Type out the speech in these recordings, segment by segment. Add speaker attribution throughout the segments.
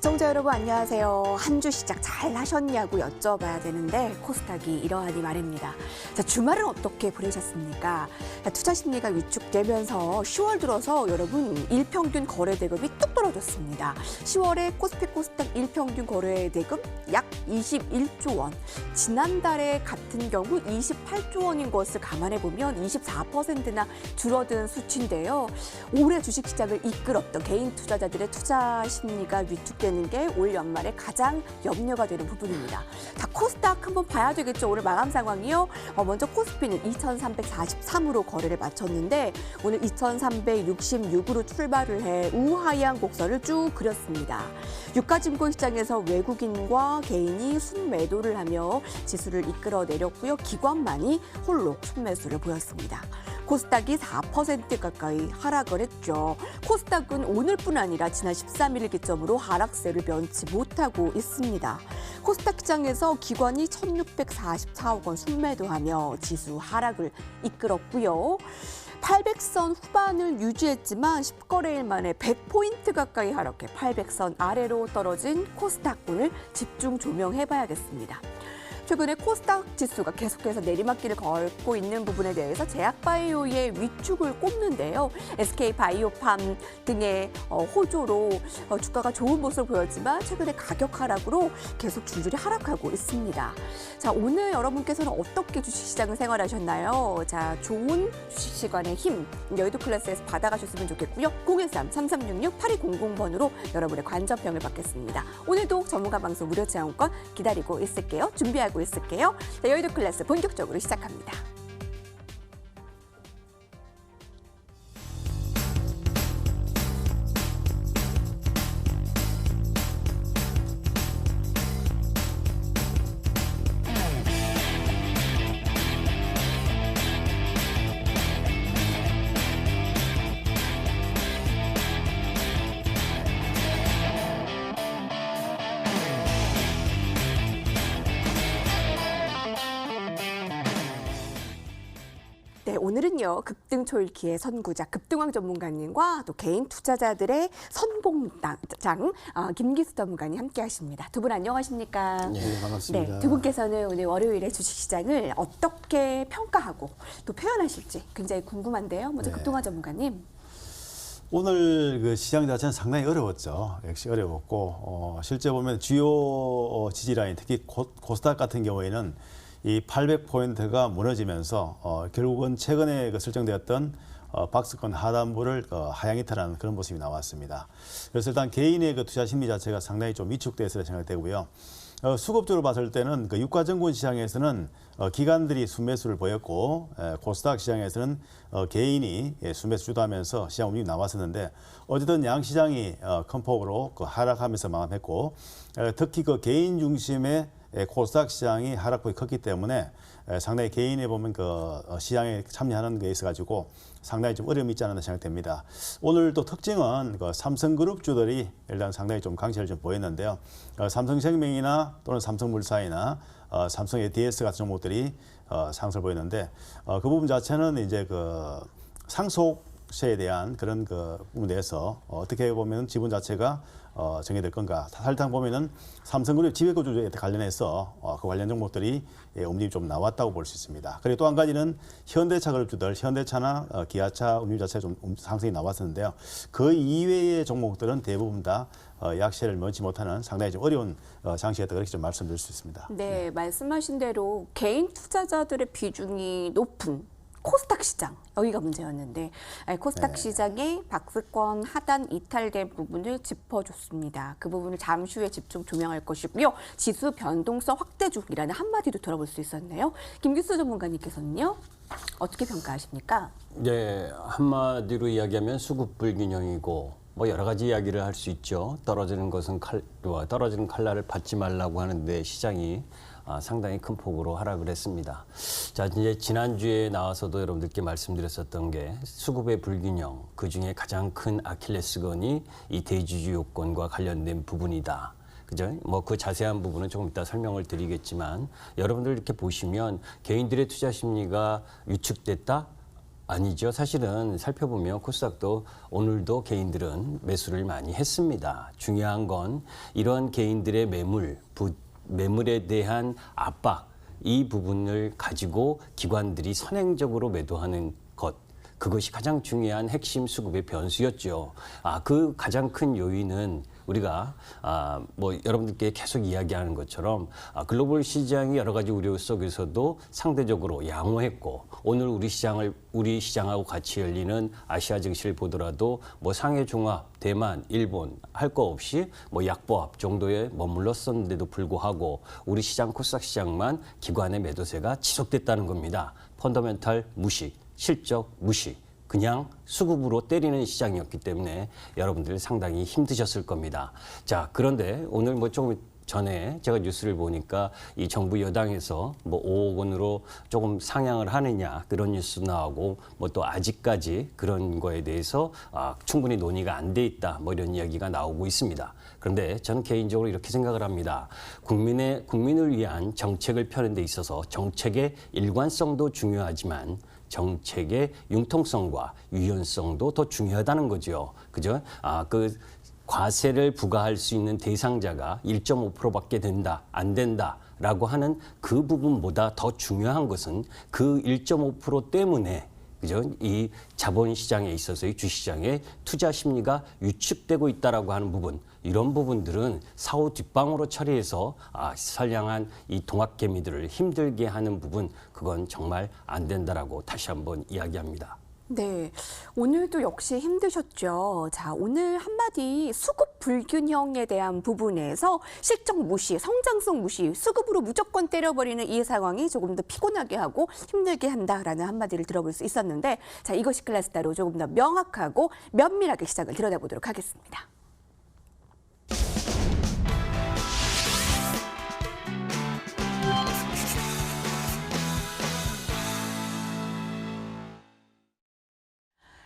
Speaker 1: 시청자 여러분 안녕하세요. 한 주 시작 잘 하셨냐고 여쭤봐야 되는데 코스닥이 이러하니 말입니다. 자, 주말은 어떻게 보내셨습니까? 투자 심리가 위축되면서 10월 들어서 여러분 일평균 거래 대금이 뚝 떨어졌습니다. 10월에 코스피 코스닥 일평균 거래 대금 약 21조 원. 지난달에 같은 경우 28조 원인 것을 감안해 보면 24%나 줄어든 수치인데요. 올해 주식시장을 이끌었던 개인 투자자들의 투자 심리가 위축되는 게 올 연말에 가장 염려가 되는 부분입니다. 자, 코스닥 한번 봐야 되겠죠. 오늘 마감 상황이요. 먼저 코스피는 2,343으로 거래를 마쳤는데 오늘 2,366으로 출발을 해 우하향 곡선을 쭉 그렸습니다. 유가증권시장에서 외국인과 개인이 순매도를 하며 지수를 이끌어내렸고요. 기관만이 홀로 순매수를 보였습니다. 코스닥이 4% 가까이 하락을 했죠. 코스닥은 오늘뿐 아니라 지난 13일 기점으로 하락세를 면치 못하고 있습니다. 코스닥 시장에서 기관이 1,644억 원 순매도하며 지수 하락을 이끌었고요. 800선 후반을 유지했지만 10거래일 만에 100포인트 가까이 하락해 800선 아래로 떨어진 코스닥 오늘 집중 조명해봐야겠습니다. 최근에 코스닥 지수가 계속해서 내리막길을 걷고 있는 부분에 대해서 제약바이오의 위축을 꼽는데요. SK바이오팜 등의 호조로 주가가 좋은 모습을 보였지만 최근에 가격 하락으로 계속 줄줄이 하락하고 있습니다. 자, 오늘 여러분께서는 어떻게 주식시장을 생활하셨나요? 자, 좋은 주식시간의 힘 여의도 클래스에서 받아가셨으면 좋겠고요. 013-3366-8200번으로 여러분의 관전평을 받겠습니다. 오늘도 전문가 방송 무료 체험권 기다리고 있을게요. 준비하고 있을게요. 자, 여의도 클래스 본격적으로 시작합니다. 네, 오늘은요 급등초읽기의 선구자 급등왕 전문가님과 또 개인 투자자들의 선봉장 김기수 전문가님 함께하십니다. 두 분 안녕하십니까?
Speaker 2: 네, 반갑습니다.
Speaker 1: 네, 두 분께서는 오늘 월요일에 주식시장을 어떻게 평가하고 또 표현하실지 굉장히 궁금한데요. 먼저
Speaker 2: 네.
Speaker 1: 급등왕 전문가님.
Speaker 2: 오늘 그 시장 자체는 상당히 어려웠죠. 역시 어려웠고 실제 보면 주요 지지라인 특히 코스닥 같은 경우에는 이 800포인트가 무너지면서 결국은 최근에 설정되었던 박스권 하단부를 하향이탈하는 그런 모습이 나왔습니다. 그래서 일단 개인의 그 투자 심리 자체가 상당히 좀 위축되어 있을 생각되고요. 수급적으로 봤을 때는 그 유가증권 시장에서는 기관들이 순매수를 보였고 코스닥 시장에서는 개인이 순매수 주도하면서 시장 움직임이 나왔었는데 어쨌든 양 시장이 큰 폭으로 하락하면서 마감했고 특히 그 개인 중심의 코스닥 시장이 하락폭이 컸기 때문에 상당히 개인에 보면 그 시장에 참여하는 게 있어가지고 상당히 좀 어려움이 있지 않나 생각됩니다. 오늘 또 특징은 그 삼성그룹주들이 일단 상당히 좀 강세를 좀 보였는데요. 삼성생명이나 또는 삼성물산이나 삼성 ADS 같은 종목들이 상승을 보였는데 그 부분 자체는 이제 그 상속세에 대한 그런 그 부분에 대해서 어떻게 보면 지분 자체가 정해질 건가. 사실상 보면은 삼성그룹 지배구조에 관련해서 그 관련 종목들이 움직임이 좀 나왔다고 볼 수 있습니다. 그리고 또 한 가지는 현대차 그룹주들, 현대차나 기아차 움직임 자체가 좀 상승이 나왔었는데요. 그 이외의 종목들은 대부분 다 약세를 면치 못하는 상당히 좀 어려운 장시였다 그렇게 좀 말씀드릴 수 있습니다.
Speaker 1: 네, 말씀하신 대로 개인 투자자들의 비중이 높은 코스닥 시장, 여기가 문제였는데 코스닥 시장의 박스권 하단 이탈된 부분을 짚어줬습니다. 그 부분을 잠시 후에 집중 조명할 것이고요. 지수 변동성 확대 중이라는 한마디도 들어볼 수 있었네요. 김규수 전문가님께서는요, 어떻게 평가하십니까?
Speaker 3: 네, 한마디로 이야기하면 수급 불균형이고 뭐 여러 가지 이야기를 할 수 있죠. 떨어지는 것은 떨어지는 칼날을 받지 말라고 하는데 시장이 상당히 큰 폭으로 하락을 했습니다. 자, 이제 지난주에 나와서도 여러분들께 말씀드렸었던 게 수급의 불균형, 그중에 가장 큰 아킬레스건이 이 대주주 요건과 관련된 부분이다. 그죠? 뭐 그 자세한 부분은 조금 이따 설명을 드리겠지만 여러분들 이렇게 보시면 개인들의 투자 심리가 위축됐다? 아니죠. 사실은 살펴보면 코스닥도 오늘도 개인들은 매수를 많이 했습니다. 중요한 건 이런 개인들의 매물에 대한 압박, 이 부분을 가지고 기관들이 선행적으로 매도하는 것. 그것이 가장 중요한 핵심 수급의 변수였죠. 그 가장 큰 요인은 우리가 뭐 여러분들께 계속 이야기하는 것처럼 글로벌 시장이 여러 가지 우려 속에서도 상대적으로 양호했고 오늘 우리 시장하고 같이 열리는 아시아 증시를 보더라도 뭐 상해 종합, 대만, 일본 할 거 없이 뭐 약보합 정도에 머물렀었는데도 불구하고 우리 시장 코스닥 시장만 기관의 매도세가 지속됐다는 겁니다. 펀더멘탈 무시. 실적 무시, 그냥 수급으로 때리는 시장이었기 때문에 여러분들 상당히 힘드셨을 겁니다. 자, 그런데 오늘 뭐 조금 전에 제가 뉴스를 보니까 이 정부 여당에서 뭐 5억 원으로 조금 상향을 하느냐 그런 뉴스 나오고 뭐 또 아직까지 그런 거에 대해서 충분히 논의가 안 돼 있다 뭐 이런 이야기가 나오고 있습니다. 그런데 저는 개인적으로 이렇게 생각을 합니다. 국민을 위한 정책을 펴는 데 있어서 정책의 일관성도 중요하지만 정책의 융통성과 유연성도 더 중요하다는 거죠. 그죠? 그 과세를 부과할 수 있는 대상자가 1.5%밖에 된다, 안 된다라고 하는 그 부분보다 더 중요한 것은 그 1.5% 때문에 그죠? 이 자본시장에 있어서의 주식시장의 투자 심리가 위축되고 있다라고 하는 부분, 이런 부분들은 사후 뒷방으로 처리해서 선량한 이 동학개미들을 힘들게 하는 부분, 그건 정말 안 된다라고 다시 한번 이야기합니다.
Speaker 1: 네, 오늘도 역시 힘드셨죠. 자, 오늘 한마디 수급 불균형에 대한 부분에서 실적 무시, 성장성 무시, 수급으로 무조건 때려버리는 이 상황이 조금 더 피곤하게 하고 힘들게 한다라는 한마디를 들어볼 수 있었는데, 자, 이것이 클래스다로 조금 더 명확하고 면밀하게 시장을 들여다보도록 하겠습니다.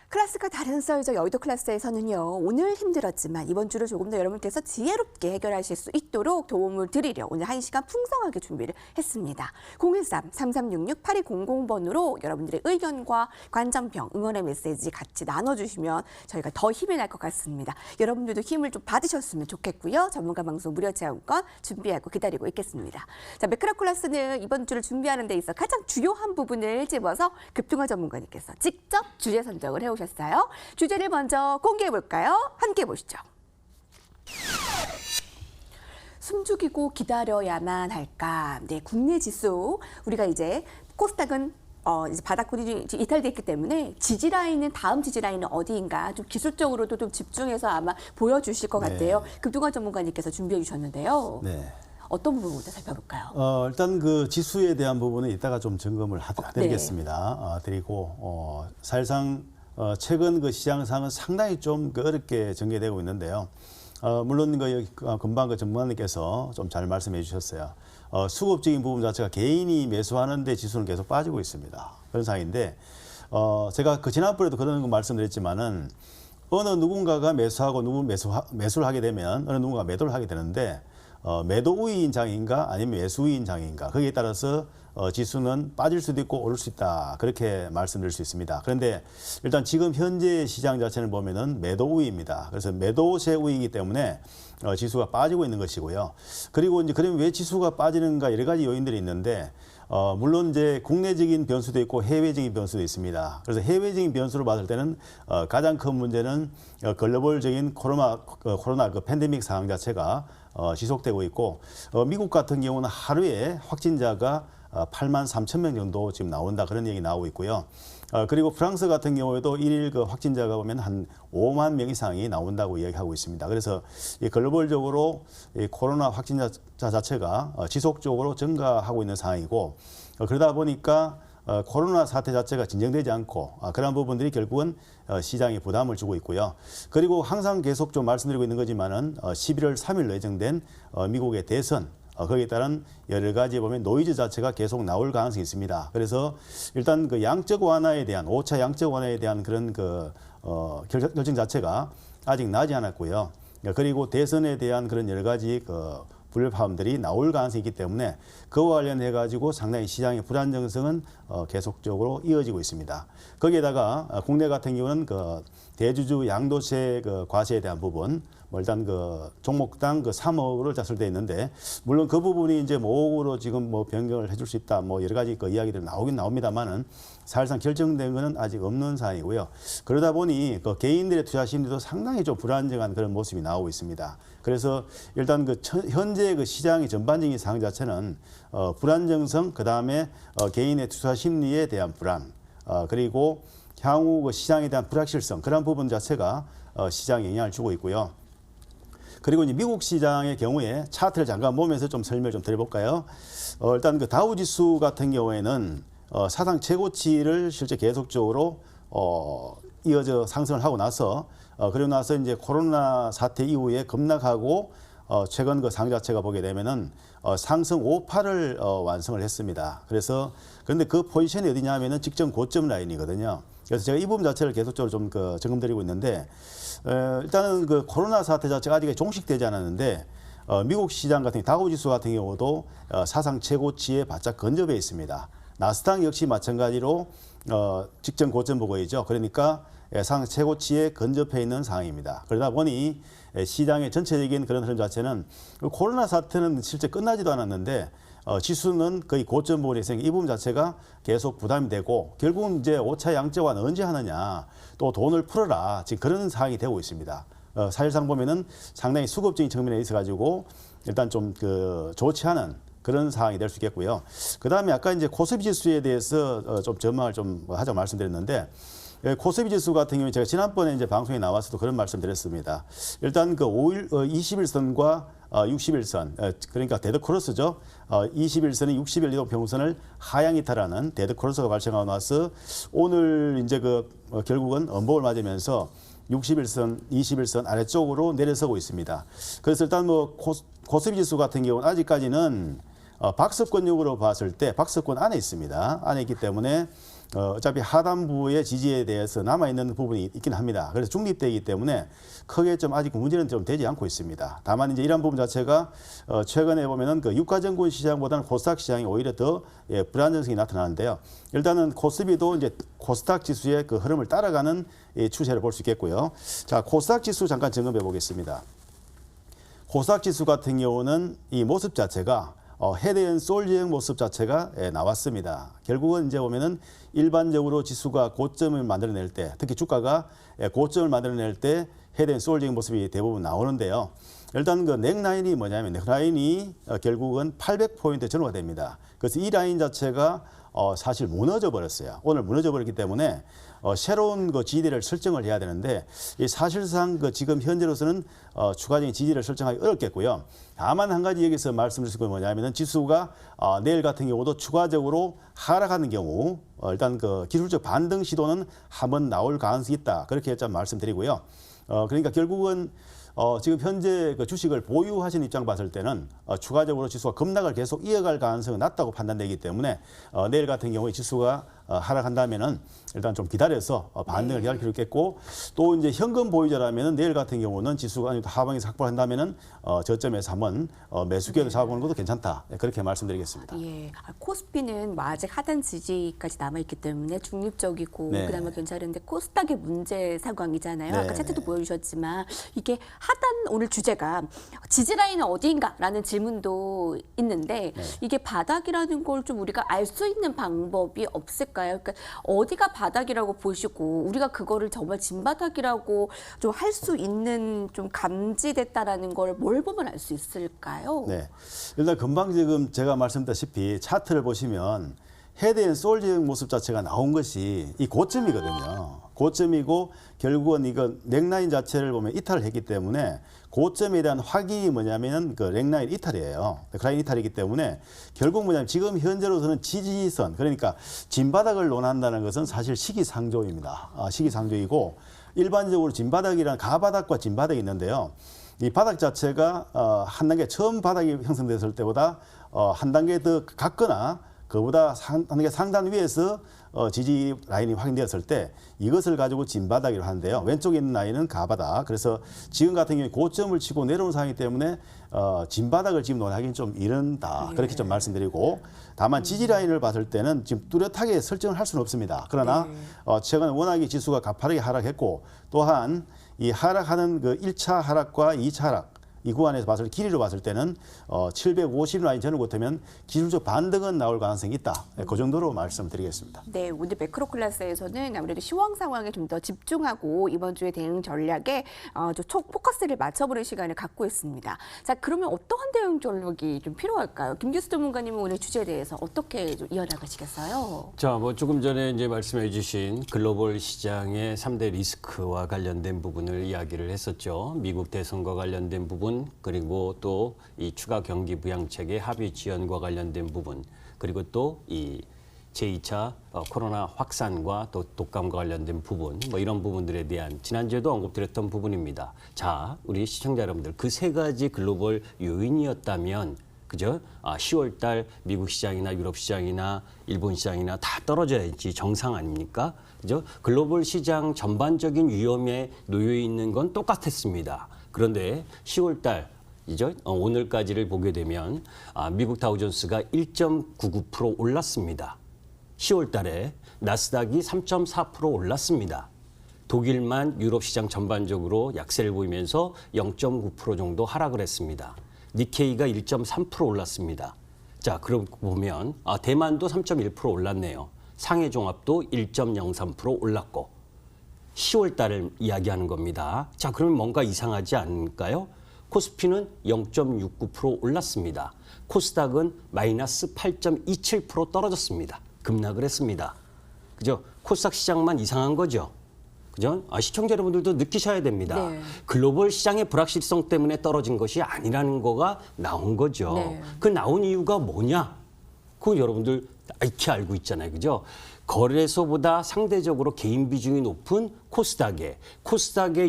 Speaker 1: 클래스가 다른 썰죠. 여의도 클래스에서는요. 오늘 힘들었지만 이번 주를 조금 더 여러분께서 지혜롭게 해결하실 수 있도록 도움을 드리려 오늘 1시간 풍성하게 준비를 했습니다. 013-3366-8200번으로 여러분들의 의견과 관전평, 응원의 메시지 같이 나눠주시면 저희가 더 힘이 날 것 같습니다. 여러분들도 힘을 좀 받으셨으면 좋겠고요. 전문가 방송 무료 체험권 준비하고 기다리고 있겠습니다. 자, 매크로 클래스는 이번 주를 준비하는 데 있어 가장 주요한 부분을 집어서 급등화 전문가님께서 직접 주제 선정을 해오셨습니다. 주제를 먼저 공개해 볼까요? 함께 보시죠. 숨죽이고 기다려야만 할까? 네, 국내 지수 우리가 이제 코스닥은 이제 바닥권이 이탈돼 있기 때문에 지지라인은 다음 지지라인은 어디인가 좀 기술적으로도 좀 집중해서 아마 보여주실 것 같아요. 급등화 전문가님께서 준비해 주셨는데요.
Speaker 2: 네.
Speaker 1: 어떤 부분부터 살펴볼까요?
Speaker 2: 일단 그 지수에 대한 부분은 이따가 좀 점검을 드리겠습니다. 드리고 사실상 최근 그 시장상은 상당히 좀 어렵게 전개되고 있는데요. 물론 금방 그 전문가님께서 좀 잘 말씀해 주셨어요. 수급적인 부분 자체가 개인이 매수하는데 지수는 계속 빠지고 있습니다. 그런 상황인데 제가 그 지난번에도 그런 거 말씀드렸지만은 어느 누군가가 매수하고 매수를 하게 되면 어느 누군가가 매도를 하게 되는데 매도 우위인 장인가 아니면 매수 우위인 장인가 거기에 따라서 지수는 빠질 수도 있고 오를 수 있다 그렇게 말씀드릴 수 있습니다. 그런데 일단 지금 현재 시장 자체를 보면은 매도 우위입니다. 그래서 매도세 우위이기 때문에 지수가 빠지고 있는 것이고요. 그리고 이제 그러면 왜 지수가 빠지는가 여러 가지 요인들이 있는데 물론 이제 국내적인 변수도 있고 해외적인 변수도 있습니다. 그래서 해외적인 변수로 봤을 때는 가장 큰 문제는 글로벌적인 코로나 그 팬데믹 상황 자체가 지속되고 있고 미국 같은 경우는 하루에 확진자가 8만 3천 명 정도 지금 나온다 그런 얘기 나오고 있고요. 그리고 프랑스 같은 경우에도 일일 그 확진자가 보면 한 5만 명 이상이 나온다고 이야기하고 있습니다. 그래서 이 글로벌적으로 이 코로나 확진자 자체가 지속적으로 증가하고 있는 상황이고 그러다 보니까 코로나 사태 자체가 진정되지 않고 그런 부분들이 결국은 시장에 부담을 주고 있고요. 그리고 항상 계속 좀 말씀드리고 있는 거지만은 11월 3일 예정된 미국의 대선 거기에 따른 여러 가지 보면 노이즈 자체가 계속 나올 가능성이 있습니다. 그래서 일단 그 양적 완화에 대한 5차 양적 완화에 대한 그런 그 결정 자체가 아직 나지 그리고 대선에 대한 그런 여러 가지 그 불협화음들이 나올 가능성이 있기 때문에 그와 관련해 가지고 상당히 시장의 불안정성은 계속적으로 이어지고 있습니다. 거기에다가 국내 같은 경우는 그 대주주 양도세 그 과세에 대한 부분, 뭐 일단 그 종목당 그 3억으로 자설돼 있는데, 물론 그 부분이 이제 뭐 5억으로 지금 뭐 변경을 해줄 수 있다, 뭐 여러 가지 그 이야기들이 나오긴 나옵니다만은 사실상 결정된 것은 아직 없는 사안이고요. 그러다 보니 그 개인들의 투자 심리도 상당히 좀 불안정한 그런 모습이 나오고 있습니다. 그래서 일단 그 현재 그 시장의 전반적인 상황 자체는 불안정성, 그 다음에 개인의 투자 심리에 대한 불안, 그리고 향후 그 시장에 대한 불확실성, 그런 부분 자체가 시장에 영향을 주고 있고요. 그리고 이제 미국 시장의 경우에 차트를 잠깐 보면서 좀 설명을 좀 드려볼까요? 일단 그 다우 지수 같은 경우에는 사상 최고치를 실제 계속적으로 이어져 상승을 하고 나서 그리고 나서 이제 코로나 사태 이후에 급락하고 최근 그 상 자체가 보게 되면은 상승 5파를 완성을 했습니다. 그래서 그런데 그 포지션이 어디냐면은 직전 고점 라인이거든요. 그래서 제가 이 부분 자체를 계속적으로 좀 그 점검드리고 있는데, 일단은 그 코로나 사태 자체가 아직 종식되지 않았는데 미국 시장 같은 다우 지수 같은 경우도 사상 최고치에 바짝 근접해 있습니다. 나스닥 역시 마찬가지로 직전 고점 보고이죠. 그러니까 사상 최고치에 근접해 있는 상황입니다. 그러다 보니 시장의 전체적인 그런 흐름 자체는 코로나 사태는 실제 끝나지도 않았는데 지수는 거의 고점 부분에 있으니까 이 부분 자체가 계속 부담이 되고, 결국은 이제 5차 양적완 언제 하느냐, 또 돈을 풀어라, 지금 그런 상황이 되고 있습니다. 사실상 보면은 상당히 수급적인 측면에 있어 가지고 일단 좀 그 좋지 않은 그런 상황이 될 수 있겠고요. 그 다음에 아까 이제 코스피 지수에 대해서 좀 전망을 좀 하자고 말씀드렸는데, 코스피 지수 같은 경우에 제가 지난번에 이제 방송에 나와서도 그런 말씀 드렸습니다. 일단 그 21선과 60일선, 그러니까 데드 크로스죠. 21선이 60일 이동 평선을 하향 이탈하는 데드 크로스가 발생하고 나서 오늘 이제 그 결국은 언복을 맞으면서 61선, 21선 아래쪽으로 내려서고 있습니다. 그래서 일단 뭐 코스피 지수 같은 경우는 아직까지는 박스권역으로 봤을 때 박스권 안에 있습니다. 안에 있기 때문에 어차피 하단부의 지지에 대해서 남아있는 부분이 있긴 합니다. 그래서 중립되기 때문에 크게 좀 아직 문제는 좀 되지 않고 있습니다. 다만 이제 이런 부분 자체가 최근에 보면은 그 유가증권 시장보다는 코스닥 시장이 오히려 더 불안정성이 나타나는데요. 일단은 코스피도 이제 코스닥 지수의 그 흐름을 따라가는 추세를 볼 수 있겠고요. 자, 코스닥 지수 잠깐 점검해 보겠습니다. 코스닥 지수 같은 경우는 이 모습 자체가 헤드앤솔즈의 모습 자체가 나왔습니다. 결국은 이제 보면은 일반적으로 지수가 고점을 만들어낼 때, 특히 주가가 고점을 만들어낼 때 헤드앤솔즈의 모습이 대부분 나오는데요. 일단 그 넥라인이 뭐냐면, 넥라인이 결국은 800포인트 전후가 됩니다. 그래서 이 라인 자체가 사실 무너져 버렸어요. 오늘 무너져 버렸기 때문에 새로운 그 지지대를 설정을 해야 되는데, 이 사실상 그 지금 현재로서는 추가적인 지지를 설정하기 어렵겠고요. 다만 한 가지 여기서 말씀드릴 수 있는 건 뭐냐면은 지수가 내일 같은 경우도 추가적으로 하락하는 경우 일단 그 기술적 반등 시도는 한번 나올 가능성이 있다, 그렇게 좀 말씀드리고요. 그러니까 결국은 지금 현재 그 주식을 보유하신 입장 봤을 때는 추가적으로 지수가 급락을 계속 이어갈 가능성이 낮다고 판단되기 때문에 내일 같은 경우에 지수가 하락한다면은 일단 좀 기다려서 반등을 기다릴 필요 있겠고, 또 이제 현금 보유자라면은 내일 같은 경우는 지수가 하방에서 확보한다면은 저점에서 한번 매수 기회를 잡아보는 것도 괜찮다, 그렇게 말씀드리겠습니다.
Speaker 1: 예, 코스피는 뭐 아직 하단 지지까지 남아있기 때문에 중립적이고
Speaker 2: 네.
Speaker 1: 그나마 괜찮은데 코스닥의 문제 상황이잖아요.
Speaker 2: 네,
Speaker 1: 아까 차트도
Speaker 2: 네.
Speaker 1: 보여주셨지만 이게 하단, 오늘 주제가 지지라인은 어디인가라는 질문도 있는데 이게 바닥이라는 걸 좀 우리가 알 수 있는 방법이 없을까요? 그러니까 어디가 바닥이라고 보시고 우리가 그거를 정말 진바닥이라고 좀 할 수 있는, 좀 감지됐다라는 걸 뭘 보면 알 수 있을까요?
Speaker 2: 네. 일단 금방 지금 제가 말씀드렸다시피 차트를 보시면 헤드앤솔즈의 모습 자체가 나온 것이 이 고점이거든요. 고점이고 결국은 이거 넥라인 자체를 보면 이탈을 했기 때문에 고점에 대한 확인이 뭐냐면은 그 넥라인 이탈이에요. 넥라인 이탈이기 때문에 결국 뭐냐면 지금 현재로서는 지지선, 그러니까 진바닥을 논한다는 것은 사실 시기상조입니다. 시기상조이고, 일반적으로 진바닥이란 가바닥과 진바닥이 있는데요. 이 바닥 자체가 한 단계 처음 바닥이 형성됐을 때보다 한 단계 더 같거나 그보다 한 단계 상단 위에서 지지 라인이 확인되었을 때 이것을 가지고 진바닥이라고 하는데요. 왼쪽에 있는 라인은 가바닥. 그래서 지금 같은 경우에 고점을 치고 내려온 상황이기 때문에 진바닥을 지금 논하기는 좀 이른다. 그렇게 좀 말씀드리고 다만 지지 라인을 봤을 때는 지금 뚜렷하게 설정을 할 수는 없습니다. 그러나 최근 워낙에 지수가 가파르게 하락했고 또한 이 하락하는 그 1차 하락과 2차 하락 이 구간에서 봤을 때 길이로 봤을 때는 750 라인 전후 같으면 기술적 반등은 나올 가능성이 있다. 그 정도로 말씀드리겠습니다.
Speaker 1: 네, 오늘 매크로 클래스에서는 아무래도 시황 상황에 좀 더 집중하고 이번 주의 대응 전략에 좀 포커스를 맞춰보는 시간을 갖고 있습니다. 자, 그러면 어떠한 대응 전략이 좀 필요할까요? 김규수 전문가님은 오늘 주제에 대해서 어떻게 좀 이어나가시겠어요?
Speaker 3: 자, 뭐 조금 전에 이제 말씀해 주신 글로벌 시장의 3대 리스크와 관련된 부분을 이야기를 했었죠. 미국 대선과 관련된 부분, 그리고 또 이 추가 경기 부양책의 합의 지연과 관련된 부분, 그리고 또 이 제2차 코로나 확산과 또 독감과 관련된 부분, 뭐 이런 부분들에 대한 지난주에도 언급드렸던 부분입니다. 자, 우리 시청자 여러분들, 그 세 가지 글로벌 요인이었다면 그죠? 10월 달 미국 시장이나 유럽 시장이나 일본 시장이나 다 떨어져야지 정상 아닙니까? 그죠? 글로벌 시장 전반적인 위험에 놓여 있는 건 똑같았습니다. 그런데 10월 달 이죠? 오늘까지를 보게 되면 미국 다우존스가 1.99% 올랐습니다. 10월 달에 나스닥이 3.4% 올랐습니다. 독일만 유럽 시장 전반적으로 약세를 보이면서 0.9% 정도 하락을 했습니다. 니케이가 1.3% 올랐습니다. 자, 그럼 보면 대만도 3.1% 올랐네요. 상해 종합도 1.03% 올랐고 10월 달을 이야기하는 겁니다. 자, 그러면 뭔가 이상하지 않을까요? 코스피는 0.69% 올랐습니다. 코스닥은 마이너스 8.27% 떨어졌습니다. 급락을 했습니다. 그죠? 코스닥 시장만 이상한 거죠. 그죠? 시청자 여러분들도 느끼셔야 됩니다.
Speaker 1: 네.
Speaker 3: 글로벌 시장의 불확실성 때문에 떨어진 것이 아니라는 거가 나온 거죠.
Speaker 1: 네.
Speaker 3: 그 나온 이유가 뭐냐? 그거 여러분들 익히 알고 있잖아요. 그죠? 거래소보다 상대적으로 개인 비중이 높은 코스닥에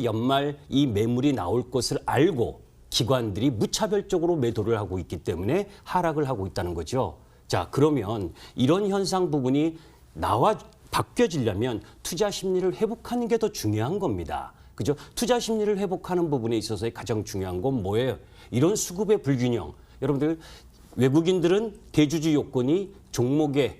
Speaker 3: 연말 이 매물이 나올 것을 알고 기관들이 무차별적으로 매도를 하고 있기 때문에 하락을 하고 있다는 거죠. 자, 그러면 이런 현상 부분이 바뀌어지려면 투자 심리를 회복하는 게 더 중요한 겁니다. 그죠? 투자 심리를 회복하는 부분에 있어서의 가장 중요한 건 뭐예요? 이런 수급의 불균형. 여러분들 외국인들은 대주주 요건이 종목의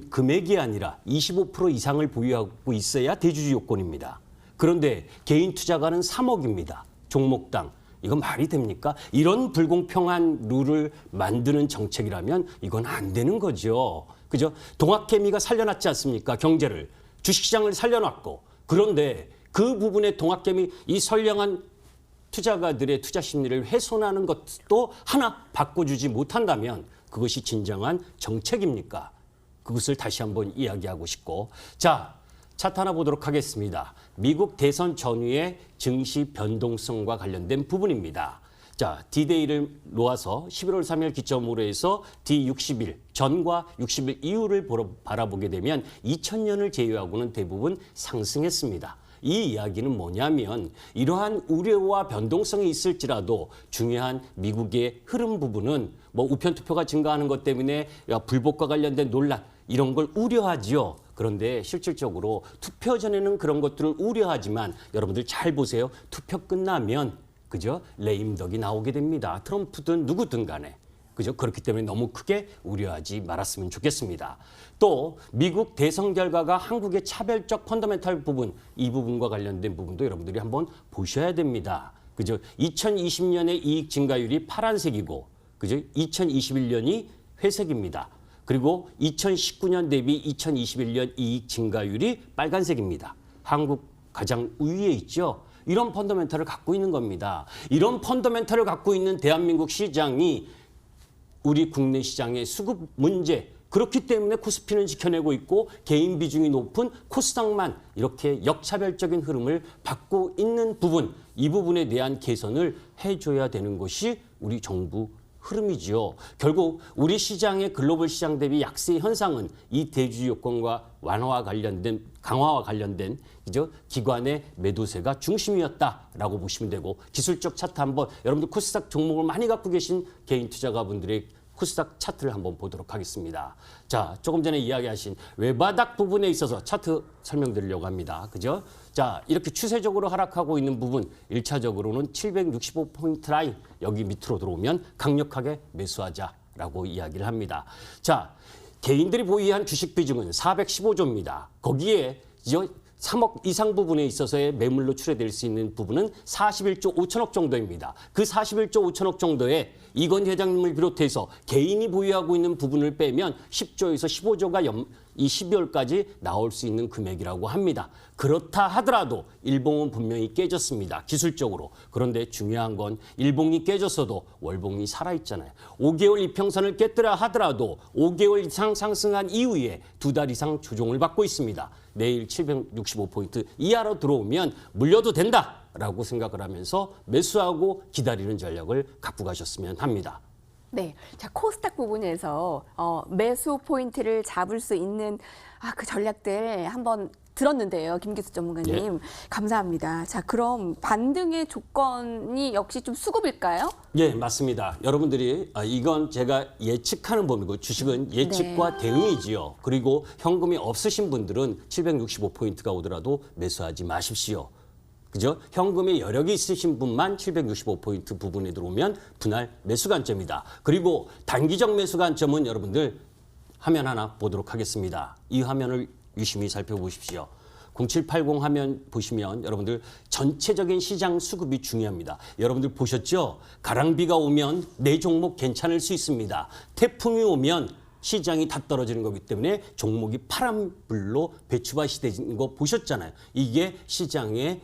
Speaker 3: 금액이 아니라 25% 이상을 보유하고 있어야 대주주 요건입니다. 그런데 개인 투자가는 3억입니다. 종목당. 이건 말이 됩니까? 이런 불공평한 룰을 만드는 정책이라면 이건 안 되는 거죠. 그죠? 동학개미가 살려놨지 않습니까? 경제를. 주식시장을 살려놨고. 그런데 그 부분에 동학개미 이 선량한 투자가들의 투자 심리를 훼손하는 것도 하나 바꿔주지 못한다면 그것이 진정한 정책입니까? 그것을 다시 한번 이야기하고 싶고. 자, 차트 하나 보도록 하겠습니다. 미국 대선 전후의 증시 변동성과 관련된 부분입니다. 자, D-Day를 놓아서 11월 3일 기점으로 해서 D60일 전과 60일 이후를 바라보게 되면 2000년을 제외하고는 대부분 상승했습니다. 이 이야기는 뭐냐면 이러한 우려와 변동성이 있을지라도 중요한 미국의 흐름 부분은 뭐 우편 투표가 증가하는 것 때문에 불복과 관련된 논란 이런 걸 우려하지요. 그런데 실질적으로 투표 전에는 그런 것들을 우려하지만 여러분들 잘 보세요. 투표 끝나면 그죠? 레임덕이 나오게 됩니다. 트럼프든 누구든 간에. 그죠? 그렇기 때문에 너무 크게 우려하지 말았으면 좋겠습니다. 또 미국 대선 결과가 한국의 차별적 펀더멘탈 부분, 이 부분과 관련된 부분도 여러분들이 한번 보셔야 됩니다. 그죠? 2020년의 이익 증가율이 파란색이고, 그죠? 2021년이 회색입니다. 그리고 2019년 대비 2021년 이익 증가율이 빨간색입니다. 한국 가장 우위에 있죠. 이런 펀더멘탈을 갖고 있는 겁니다. 이런 펀더멘탈을 갖고 있는 대한민국 시장이 우리 국내 시장의 수급 문제, 그렇기 때문에 코스피는 지켜내고 있고 개인 비중이 높은 코스닥만 이렇게 역차별적인 흐름을 받고 있는 부분, 이 부분에 대한 개선을 해줘야 되는 것이 우리 정부 흐름이지요. 결국 우리 시장의 글로벌 시장 대비 약세 현상은 이 대주주 요건과 강화와 관련된 그죠? 기관의 매도세가 중심이었다라고 보시면 되고, 기술적 차트 한번 여러분들 코스닥 종목을 많이 갖고 계신 개인 투자가분들의
Speaker 4: 코스닥 차트를 한번 보도록 하겠습니다. 자, 조금 전에 이야기하신 외바닥 부분에 있어서 차트 설명드리려고 합니다. 그죠? 자, 이렇게 추세적으로 하락하고 있는 부분 1차적으로는 765포인트 라인 여기 밑으로 들어오면 강력하게 매수하자라고 이야기를 합니다. 자, 개인들이 보유한 주식 비중은 415조입니다. 거기에 3억 이상 부분에 있어서의 매물로 출해될 수 있는 부분은 41조 5천억 정도입니다. 그 41조 5천억 정도에 이건희 회장님을 비롯해서 개인이 보유하고 있는 부분을 빼면 10조에서 15조가 이 12월까지 나올 수 있는 금액이라고 합니다. 그렇다 하더라도 일봉은 분명히 깨졌습니다. 기술적으로. 그런데 중요한 건 일봉이 깨졌어도 월봉이 살아있잖아요. 5개월 이평선을 깼더라 하더라도 5개월 이상 상승한 이후에 2달 이상 조정을 받고 있습니다. 내일 765포인트 이하로 들어오면 물려도 된다라고 생각을 하면서 매수하고 기다리는 전략을 갖고 가셨으면 합니다.
Speaker 1: 네, 자 코스닥 부분에서 매수 포인트를 잡을 수 있는 그 전략들 한번 들었는데요, 김기수 전문가님. 감사합니다. 자, 그럼 반등의 조건이 역시 좀 수급일까요?
Speaker 4: 예, 맞습니다. 여러분들이 이건 제가 예측하는 범위고 주식은 예측과 대응이지요. 그리고 현금이 없으신 분들은 765포인트가 오더라도 매수하지 마십시오. 그죠? 현금의 여력이 있으신 분만 765포인트 부분에 들어오면 분할 매수 관점이다. 그리고 단기적 매수 관점은 여러분들 화면 하나 보도록 하겠습니다. 이 화면을 유심히 살펴보십시오. 0780 화면 보시면 여러분들 전체적인 시장 수급이 중요합니다. 여러분들 보셨죠? 가랑비가 오면 내 종목 괜찮을 수 있습니다. 태풍이 오면 시장이 다 떨어지는 거기 때문에 종목이 파란불로 배추밭이 되는 거 보셨잖아요. 이게 시장의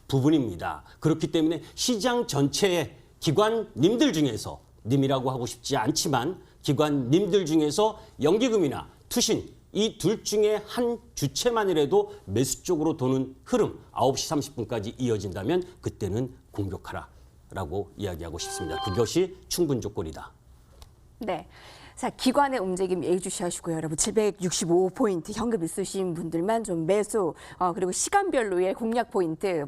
Speaker 4: 부분입니다. 그렇기 때문에 시장 전체의 기관님들 중에서 님이라고 하고 싶지 않지만 기관님들 중에서 연기금이나 투신 이 둘 중에 한 주체만이라도 매수 쪽으로 도는 흐름 9시 30분까지 이어진다면 그때는 공격하라라고 이야기하고 싶습니다. 그것이 충분 조건이다.
Speaker 1: 네. 자, 기관의 움직임 예의주시하시고요. 여러분 765포인트 현금 있으신 분들만 좀 매수 그리고 시간별로의 공략 포인트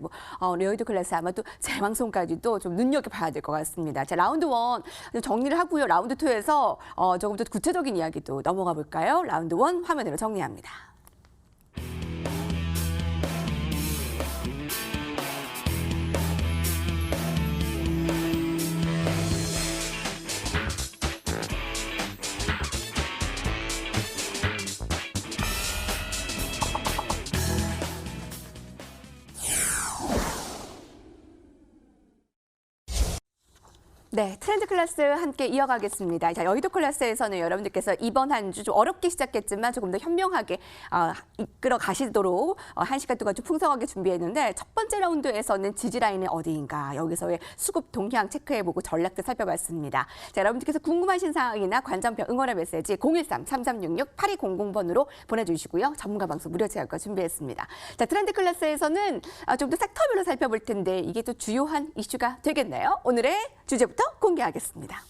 Speaker 1: 레어드 클래스 아마 또 재방송까지도 좀 눈여겨봐야 될 것 같습니다. 자, 라운드 1 정리를 하고요. 라운드 2에서 조금 더 구체적인 이야기도 넘어가 볼까요? 라운드 1 화면으로 정리합니다. 네, 트렌드 클래스 함께 이어가겠습니다. 자, 여의도 클래스에서는 여러분들께서 이번 한 주 좀 어렵게 시작했지만 조금 더 현명하게 이끌어 가시도록 1시간 동안 좀 풍성하게 준비했는데 첫 번째 라운드에서는 지지라인이 어디인가 여기서의 수급 동향 체크해보고 전략들 살펴봤습니다. 자, 여러분들께서 궁금하신 사항이나 관전평 응원의 메시지 013-3366-8200번으로 보내주시고요. 전문가 방송 무료 제약과 준비했습니다. 자, 트렌드 클래스에서는 좀 더 섹터별로 살펴볼 텐데 이게 또 주요한 이슈가 되겠네요. 오늘의 주제부터 공개하겠습니다.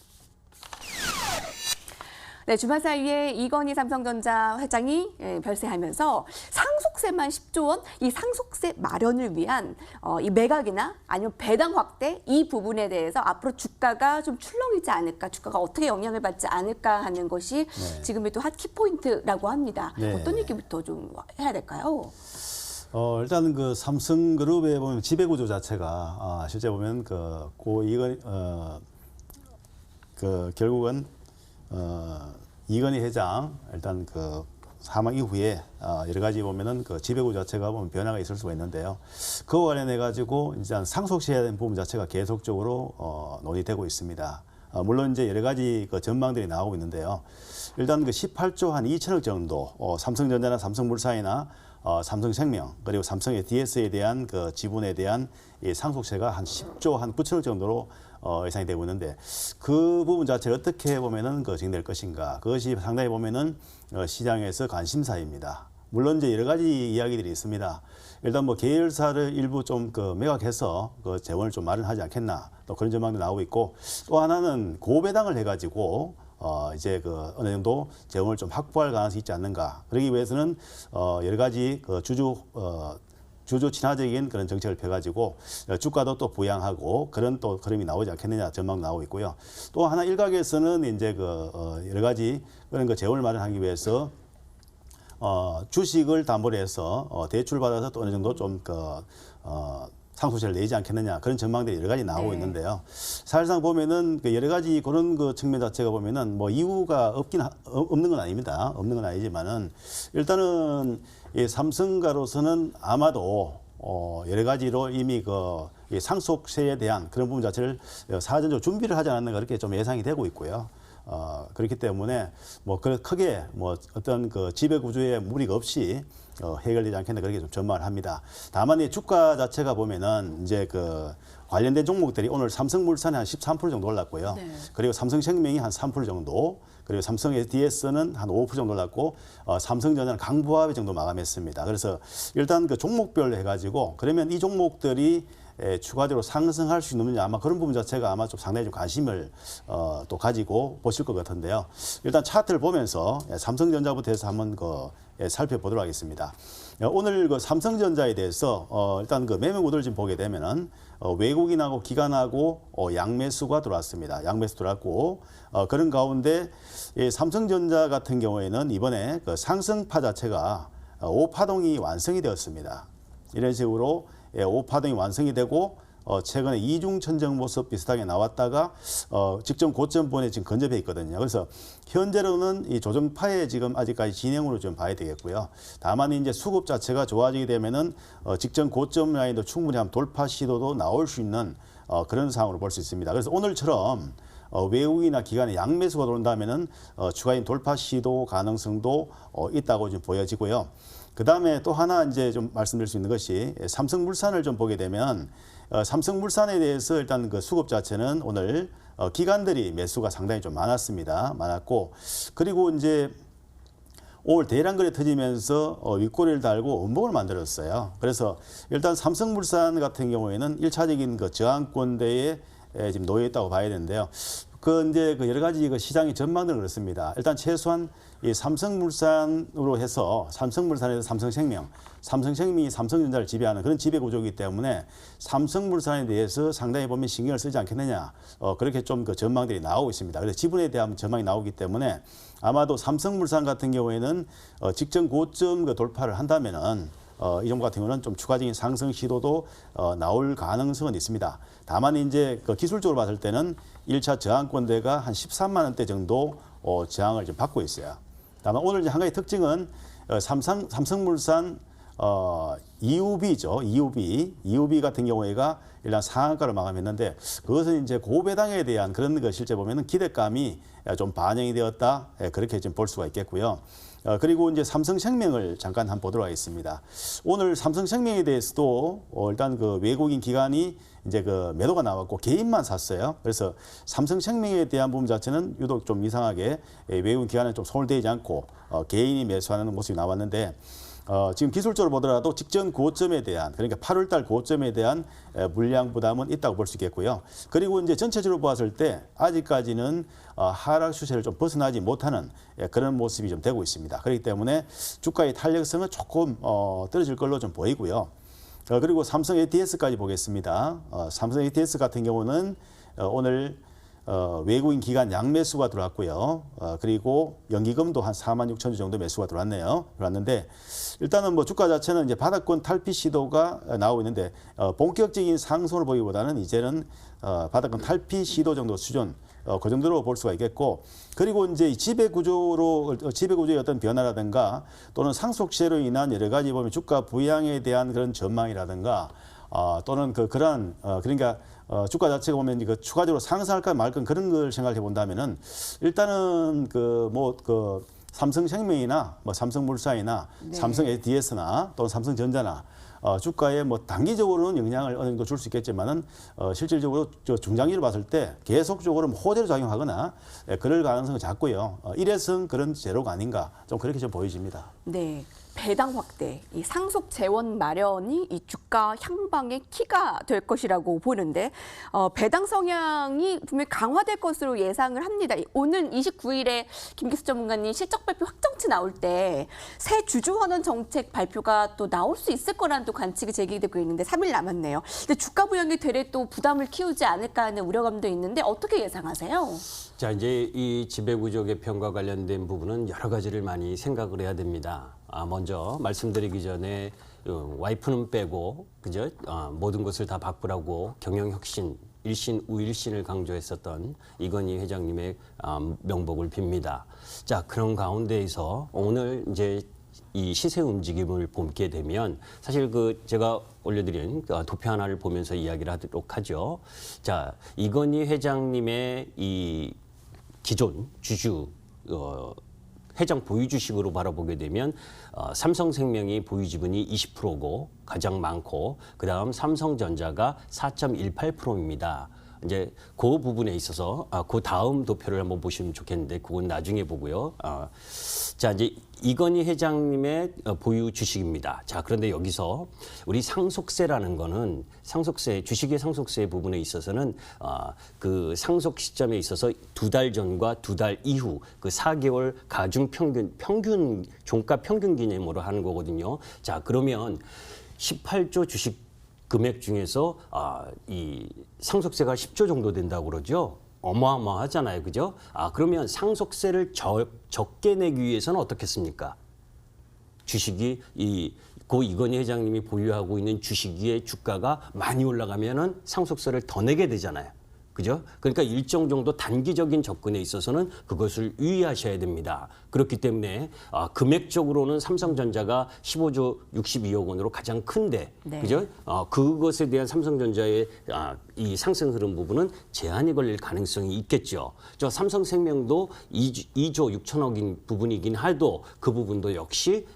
Speaker 1: 네, 주말 사이에 이건희 삼성전자 회장이 별세하면서 상속세만 10조 원, 이 상속세 마련을 위한 이 매각이나 아니면 배당 확대 이 부분에 대해서 앞으로 주가가 좀 출렁이지 않을까, 주가가 어떻게 영향을 받지 않을까 하는 것이 지금의 또 핫 키포인트라고 합니다.
Speaker 2: 네.
Speaker 1: 어떤 얘기부터 좀 해야 될까요?
Speaker 2: 일단 그 삼성그룹에 보면 지배구조 자체가 실제 보면 결국은 이건희 회장 일단 그 사망 이후에 여러 가지 보면은 그 지배구조 자체가 보면 변화가 있을 수가 있는데요. 그와 관련해 가지고 이제 상속시해야 되는 부분 자체가 계속적으로 논의되고 있습니다. 물론 이제 여러 가지 그 전망들이 나오고 있는데요. 일단 그 18조 한 2천억 정도 삼성전자나 삼성물산이나 삼성생명 그리고 삼성의 DS에 대한 그 지분에 대한 이 상속세가 한 10조 한 9천억 정도로 예상이 되고 있는데 그 부분 자체를 어떻게 보면은 진행될 것인가 그것이 상당히 보면은 시장에서 관심사입니다. 물론 이제 여러 가지 이야기들이 있습니다. 일단 뭐 계열사를 일부 좀 매각해서 그 재원을 좀 마련하지 않겠나 또 그런 전망도 나오고 있고 또 하나는 고배당을 해가지고 이제 어느 정도 재원을 좀 확보할 가능성이 있지 않는가. 그러기 위해서는 여러 가지 주주 주주 친화적인 그런 정책을 펴가지고 주가도 또 부양하고 그런 또 흐름이 나오지 않겠느냐 전망 나오고 있고요. 또 하나 일각에서는 이제 여러 가지 그런 재원을 마련하기 위해서 주식을 담보로 해서 대출 받아서 또 어느 정도 좀 상속세를 내지 않겠느냐 그런 전망들이 여러 가지 나오고
Speaker 1: 네.
Speaker 2: 있는데요. 사실상 보면은 여러 가지 그런 측면 자체가 보면은 뭐 이유가 없는 건 아닙니다. 없는 건 아니지만은 일단은 이 삼성가로서는 아마도 여러 가지로 이미 이 상속세에 대한 그런 부분 자체를 사전적으로 준비를 하지 않았는가 그렇게 좀 예상이 되고 있고요. 그렇기 때문에 뭐 크게 뭐 어떤 지배 구조에 무리가 없이 해결되지 않겠나 그렇게 좀 전망을 합니다. 다만 이 주가 자체가 보면은 이제 관련된 종목들이 오늘 삼성물산이 한 13% 정도 올랐고요.
Speaker 1: 네.
Speaker 2: 그리고 삼성생명이 한 3% 정도, 그리고 삼성 SDS는 한 5% 정도 올랐고 삼성전자는 강부합의 정도 마감했습니다. 그래서 일단 종목별로 해가지고 그러면 이 종목들이 추가적으로 상승할 수 있느냐 아마 그런 부분 자체가 아마 좀 상당히 좀 관심을 또 가지고 보실 것 같은데요. 일단 차트를 보면서 삼성전자부터 해서 한번 살펴보도록 하겠습니다. 오늘 삼성전자에 대해서 일단 매매 구도를 좀 보게 되면은 외국인하고 기관하고 양매수가 들어왔습니다. 양매수 들어왔고 그런 가운데 삼성전자 같은 경우에는 이번에 상승파 자체가 5파동이 완성이 되었습니다. 이런 식으로 5파동이 완성이 되고 최근에 이중천정 모습 비슷하게 나왔다가 직전 고점 부분에 지금 근접해 있거든요. 그래서 현재로는 이 조정파에 지금 아직까지 진행으로 좀 봐야 되겠고요. 다만 이제 수급 자체가 좋아지게 되면은 직전 고점 라인도 충분히 한 돌파 시도도 나올 수 있는 그런 상황으로 볼 수 있습니다. 그래서 오늘처럼 외국이나 기관의 양매수가 들어온다면은 추가적인 돌파 시도 가능성도 있다고 좀 보여지고요. 그 다음에 또 하나 이제 좀 말씀드릴 수 있는 것이 삼성물산을 좀 보게 되면 삼성물산에 대해서 일단 수급 자체는 오늘 기관들이 매수가 상당히 좀 많았고 그리고 이제 오늘 대량 거래 터지면서 윗꼬리를 달고 음봉을 만들었어요. 그래서 일단 삼성물산 같은 경우에는 1차적인 저항권대에 지금 놓여 있다고 봐야 되는데요. 이제 여러 가지 시장의 전망들은 그렇습니다. 일단 최소한 이 삼성물산으로 해서 삼성물산에서 삼성생명이 삼성전자를 지배하는 그런 지배 구조이기 때문에 삼성물산에 대해서 상당히 보면 신경을 쓰지 않겠느냐 그렇게 좀 전망들이 나오고 있습니다. 그래서 지분에 대한 전망이 나오기 때문에 아마도 삼성물산 같은 경우에는 직전 고점 돌파를 한다면은 이 종목 같은 경우는 좀 추가적인 상승 시도도 나올 가능성은 있습니다. 다만 이제 기술적으로 봤을 때는 1차 저항권대가 한 13만 원대 정도 저항을 좀 받고 있어요. 다만 오늘 한 가지 특징은 삼성물산 EUB죠. EUB 같은 경우에가 일단 상한가로 마감했는데 그것은 이제 고배당에 대한 그런 거 실제 보면은 기대감이 좀 반영이 되었다 그렇게 좀 볼 수가 있겠고요. 그리고 이제 삼성생명을 잠깐 한번 보도록 하겠습니다. 오늘 삼성생명에 대해서도 일단 외국인 기관이 이제 매도가 나왔고 개인만 샀어요. 그래서 삼성생명에 대한 부분 자체는 유독 좀 이상하게 외국인 기관에 좀 손을 대지 않고 개인이 매수하는 모습이 나왔는데 지금 기술적으로 보더라도 직전 고점에 대한 그러니까 8월달 고점에 대한 물량 부담은 있다고 볼 수 있겠고요. 그리고 이제 전체적으로 봤을 때 아직까지는 하락 추세를 좀 벗어나지 못하는 그런 모습이 좀 되고 있습니다. 그렇기 때문에 주가의 탄력성은 조금 떨어질 걸로 좀 보이고요. 그리고 삼성 ATS까지 보겠습니다. 삼성 ATS 같은 경우는 오늘 외국인 기관 양매수가 들어왔고요. 그리고 연기금도 한 4만 6천 주 정도 매수가 들어왔는데 일단은 뭐 주가 자체는 이제 바닥권 탈피 시도가 나오고 있는데 본격적인 상승을 보기보다는 이제는 바닥권 탈피 시도 정도 수준 그 정도로 볼 수가 있겠고 그리고 이제 지배 구조의 어떤 변화라든가 또는 상속세로 인한 여러 가지 보면 주가 부양에 대한 그런 전망이라든가 또는 그러니까 주가 자체가 보면 추가적으로 상승할까 말까 그런 걸 생각해 본다면은 일단은 삼성생명이나 삼성물산이나
Speaker 1: 네.
Speaker 2: 삼성 SDS나 또는 삼성전자나 주가에 단기적으로는 영향을 어느 정도 줄 수 있겠지만은 실질적으로 중장기를 봤을 때 계속적으로 호재로 작용하거나 그럴 가능성은 작고요. 일회성 그런 재료가 아닌가 좀 그렇게 좀 보여집니다.
Speaker 1: 네. 배당 확대, 이 상속 재원 마련이 이 주가 향방의 키가 될 것이라고 보는데 배당 성향이 분명히 강화될 것으로 예상을 합니다. 오늘 29일에 김기수 전문가님 실적 발표 확정치 나올 때 새 주주환원 정책 발표가 또 나올 수 있을 거라는 또 관측이 제기되고 있는데 3일 남았네요. 근데 주가 부양이 되레 또 부담을 키우지 않을까 하는 우려감도 있는데 어떻게 예상하세요?
Speaker 4: 자, 이제 이 지배구조 개편과 관련된 부분은 여러 가지를 많이 생각을 해야 됩니다. 먼저 말씀드리기 전에 와이프는 빼고 그죠? 모든 것을 다 바꾸라고 경영혁신 일신 우일신을 강조했었던 이건희 회장님의 명복을 빕니다. 자, 그런 가운데에서 오늘 이제 이 시세 움직임을 보게 되면 사실 제가 올려드린 도표 하나를 보면서 이야기를 하도록 하죠. 자, 이건희 회장님의 이 기존 주주 회장 보유 주식으로 바라보게 되면 삼성생명이 보유 지분이 20%고 가장 많고 그다음 삼성전자가 4.18%입니다. 이제 그 부분에 있어서 그 다음 도표를 한번 보시면 좋겠는데 그건 나중에 보고요. 자, 이제 이건희 회장님의 보유 주식입니다. 자, 그런데 여기서 우리 상속세라는 거는 상속세, 주식의 상속세 부분에 있어서는 그 상속 시점에 있어서 2달 전과 2달 이후 그 4개월 가중 평균 종가 평균 개념으로 하는 거거든요. 자, 그러면 18조 주식 금액 중에서 이 상속세가 10조 정도 된다고 그러죠. 어마어마하잖아요, 그죠? 그러면 상속세를 적게 내기 위해서는 어떻겠습니까? 주식이 고 이건희 회장님이 보유하고 있는 주식의 주가가 많이 올라가면은 상속세를 더 내게 되잖아요. 그죠? 그러니까 일정 정도 단기적인 접근에 있어서는 그것을 유의하셔야 됩니다. 그렇기 때문에 금액적으로는 삼성전자가 15조 62억 원으로 가장 큰데,
Speaker 1: 네.
Speaker 4: 그죠? 그것에 대한 삼성전자의 이 상승 흐름 부분은 제한이 걸릴 가능성이 있겠죠. 저 삼성생명도 2조 6천억인 부분이긴 해도 그 부분도 역시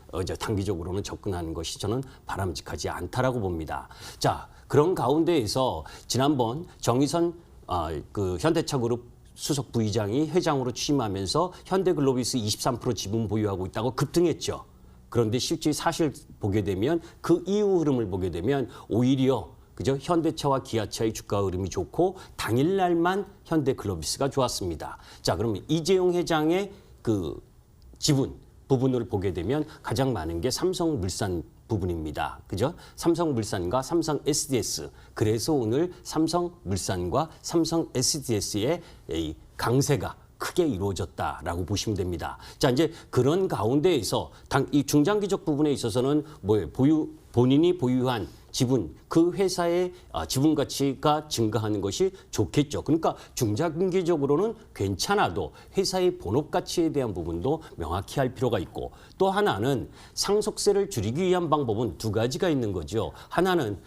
Speaker 4: 단기적으로는 접근하는 것이 저는 바람직하지 않다라고 봅니다. 자, 그런 가운데에서 지난번 정의선 그 현대차그룹 수석 부의장이 회장으로 취임하면서 현대글로비스 23% 지분 보유하고 있다고 급등했죠. 그런데 실제 사실 보게 되면 그 이후 흐름을 보게 되면 오히려 그죠? 현대차와 기아차의 주가 흐름이 좋고 당일날만 현대글로비스가 좋았습니다. 자, 그러면 이재용 회장의 그 지분 부분을 보게 되면 가장 많은 게 삼성물산 부분입니다. 그죠? 삼성물산과 삼성 SDS. 그래서 오늘 삼성물산과 삼성 SDS의 이 강세가 크게 이루어졌다라고 보시면 됩니다. 자, 이제 그런 가운데에서 이 중장기적 부분에 있어서는 본인이 보유한 지분, 그 회사의 지분 가치가 증가하는 것이 좋겠죠. 그러니까 중장기적으로는 괜찮아도 회사의 본업 가치에 대한 부분도 명확히 할 필요가 있고 또 하나는 상속세를 줄이기 위한 방법은 두 가지가 있는 거죠. 하나는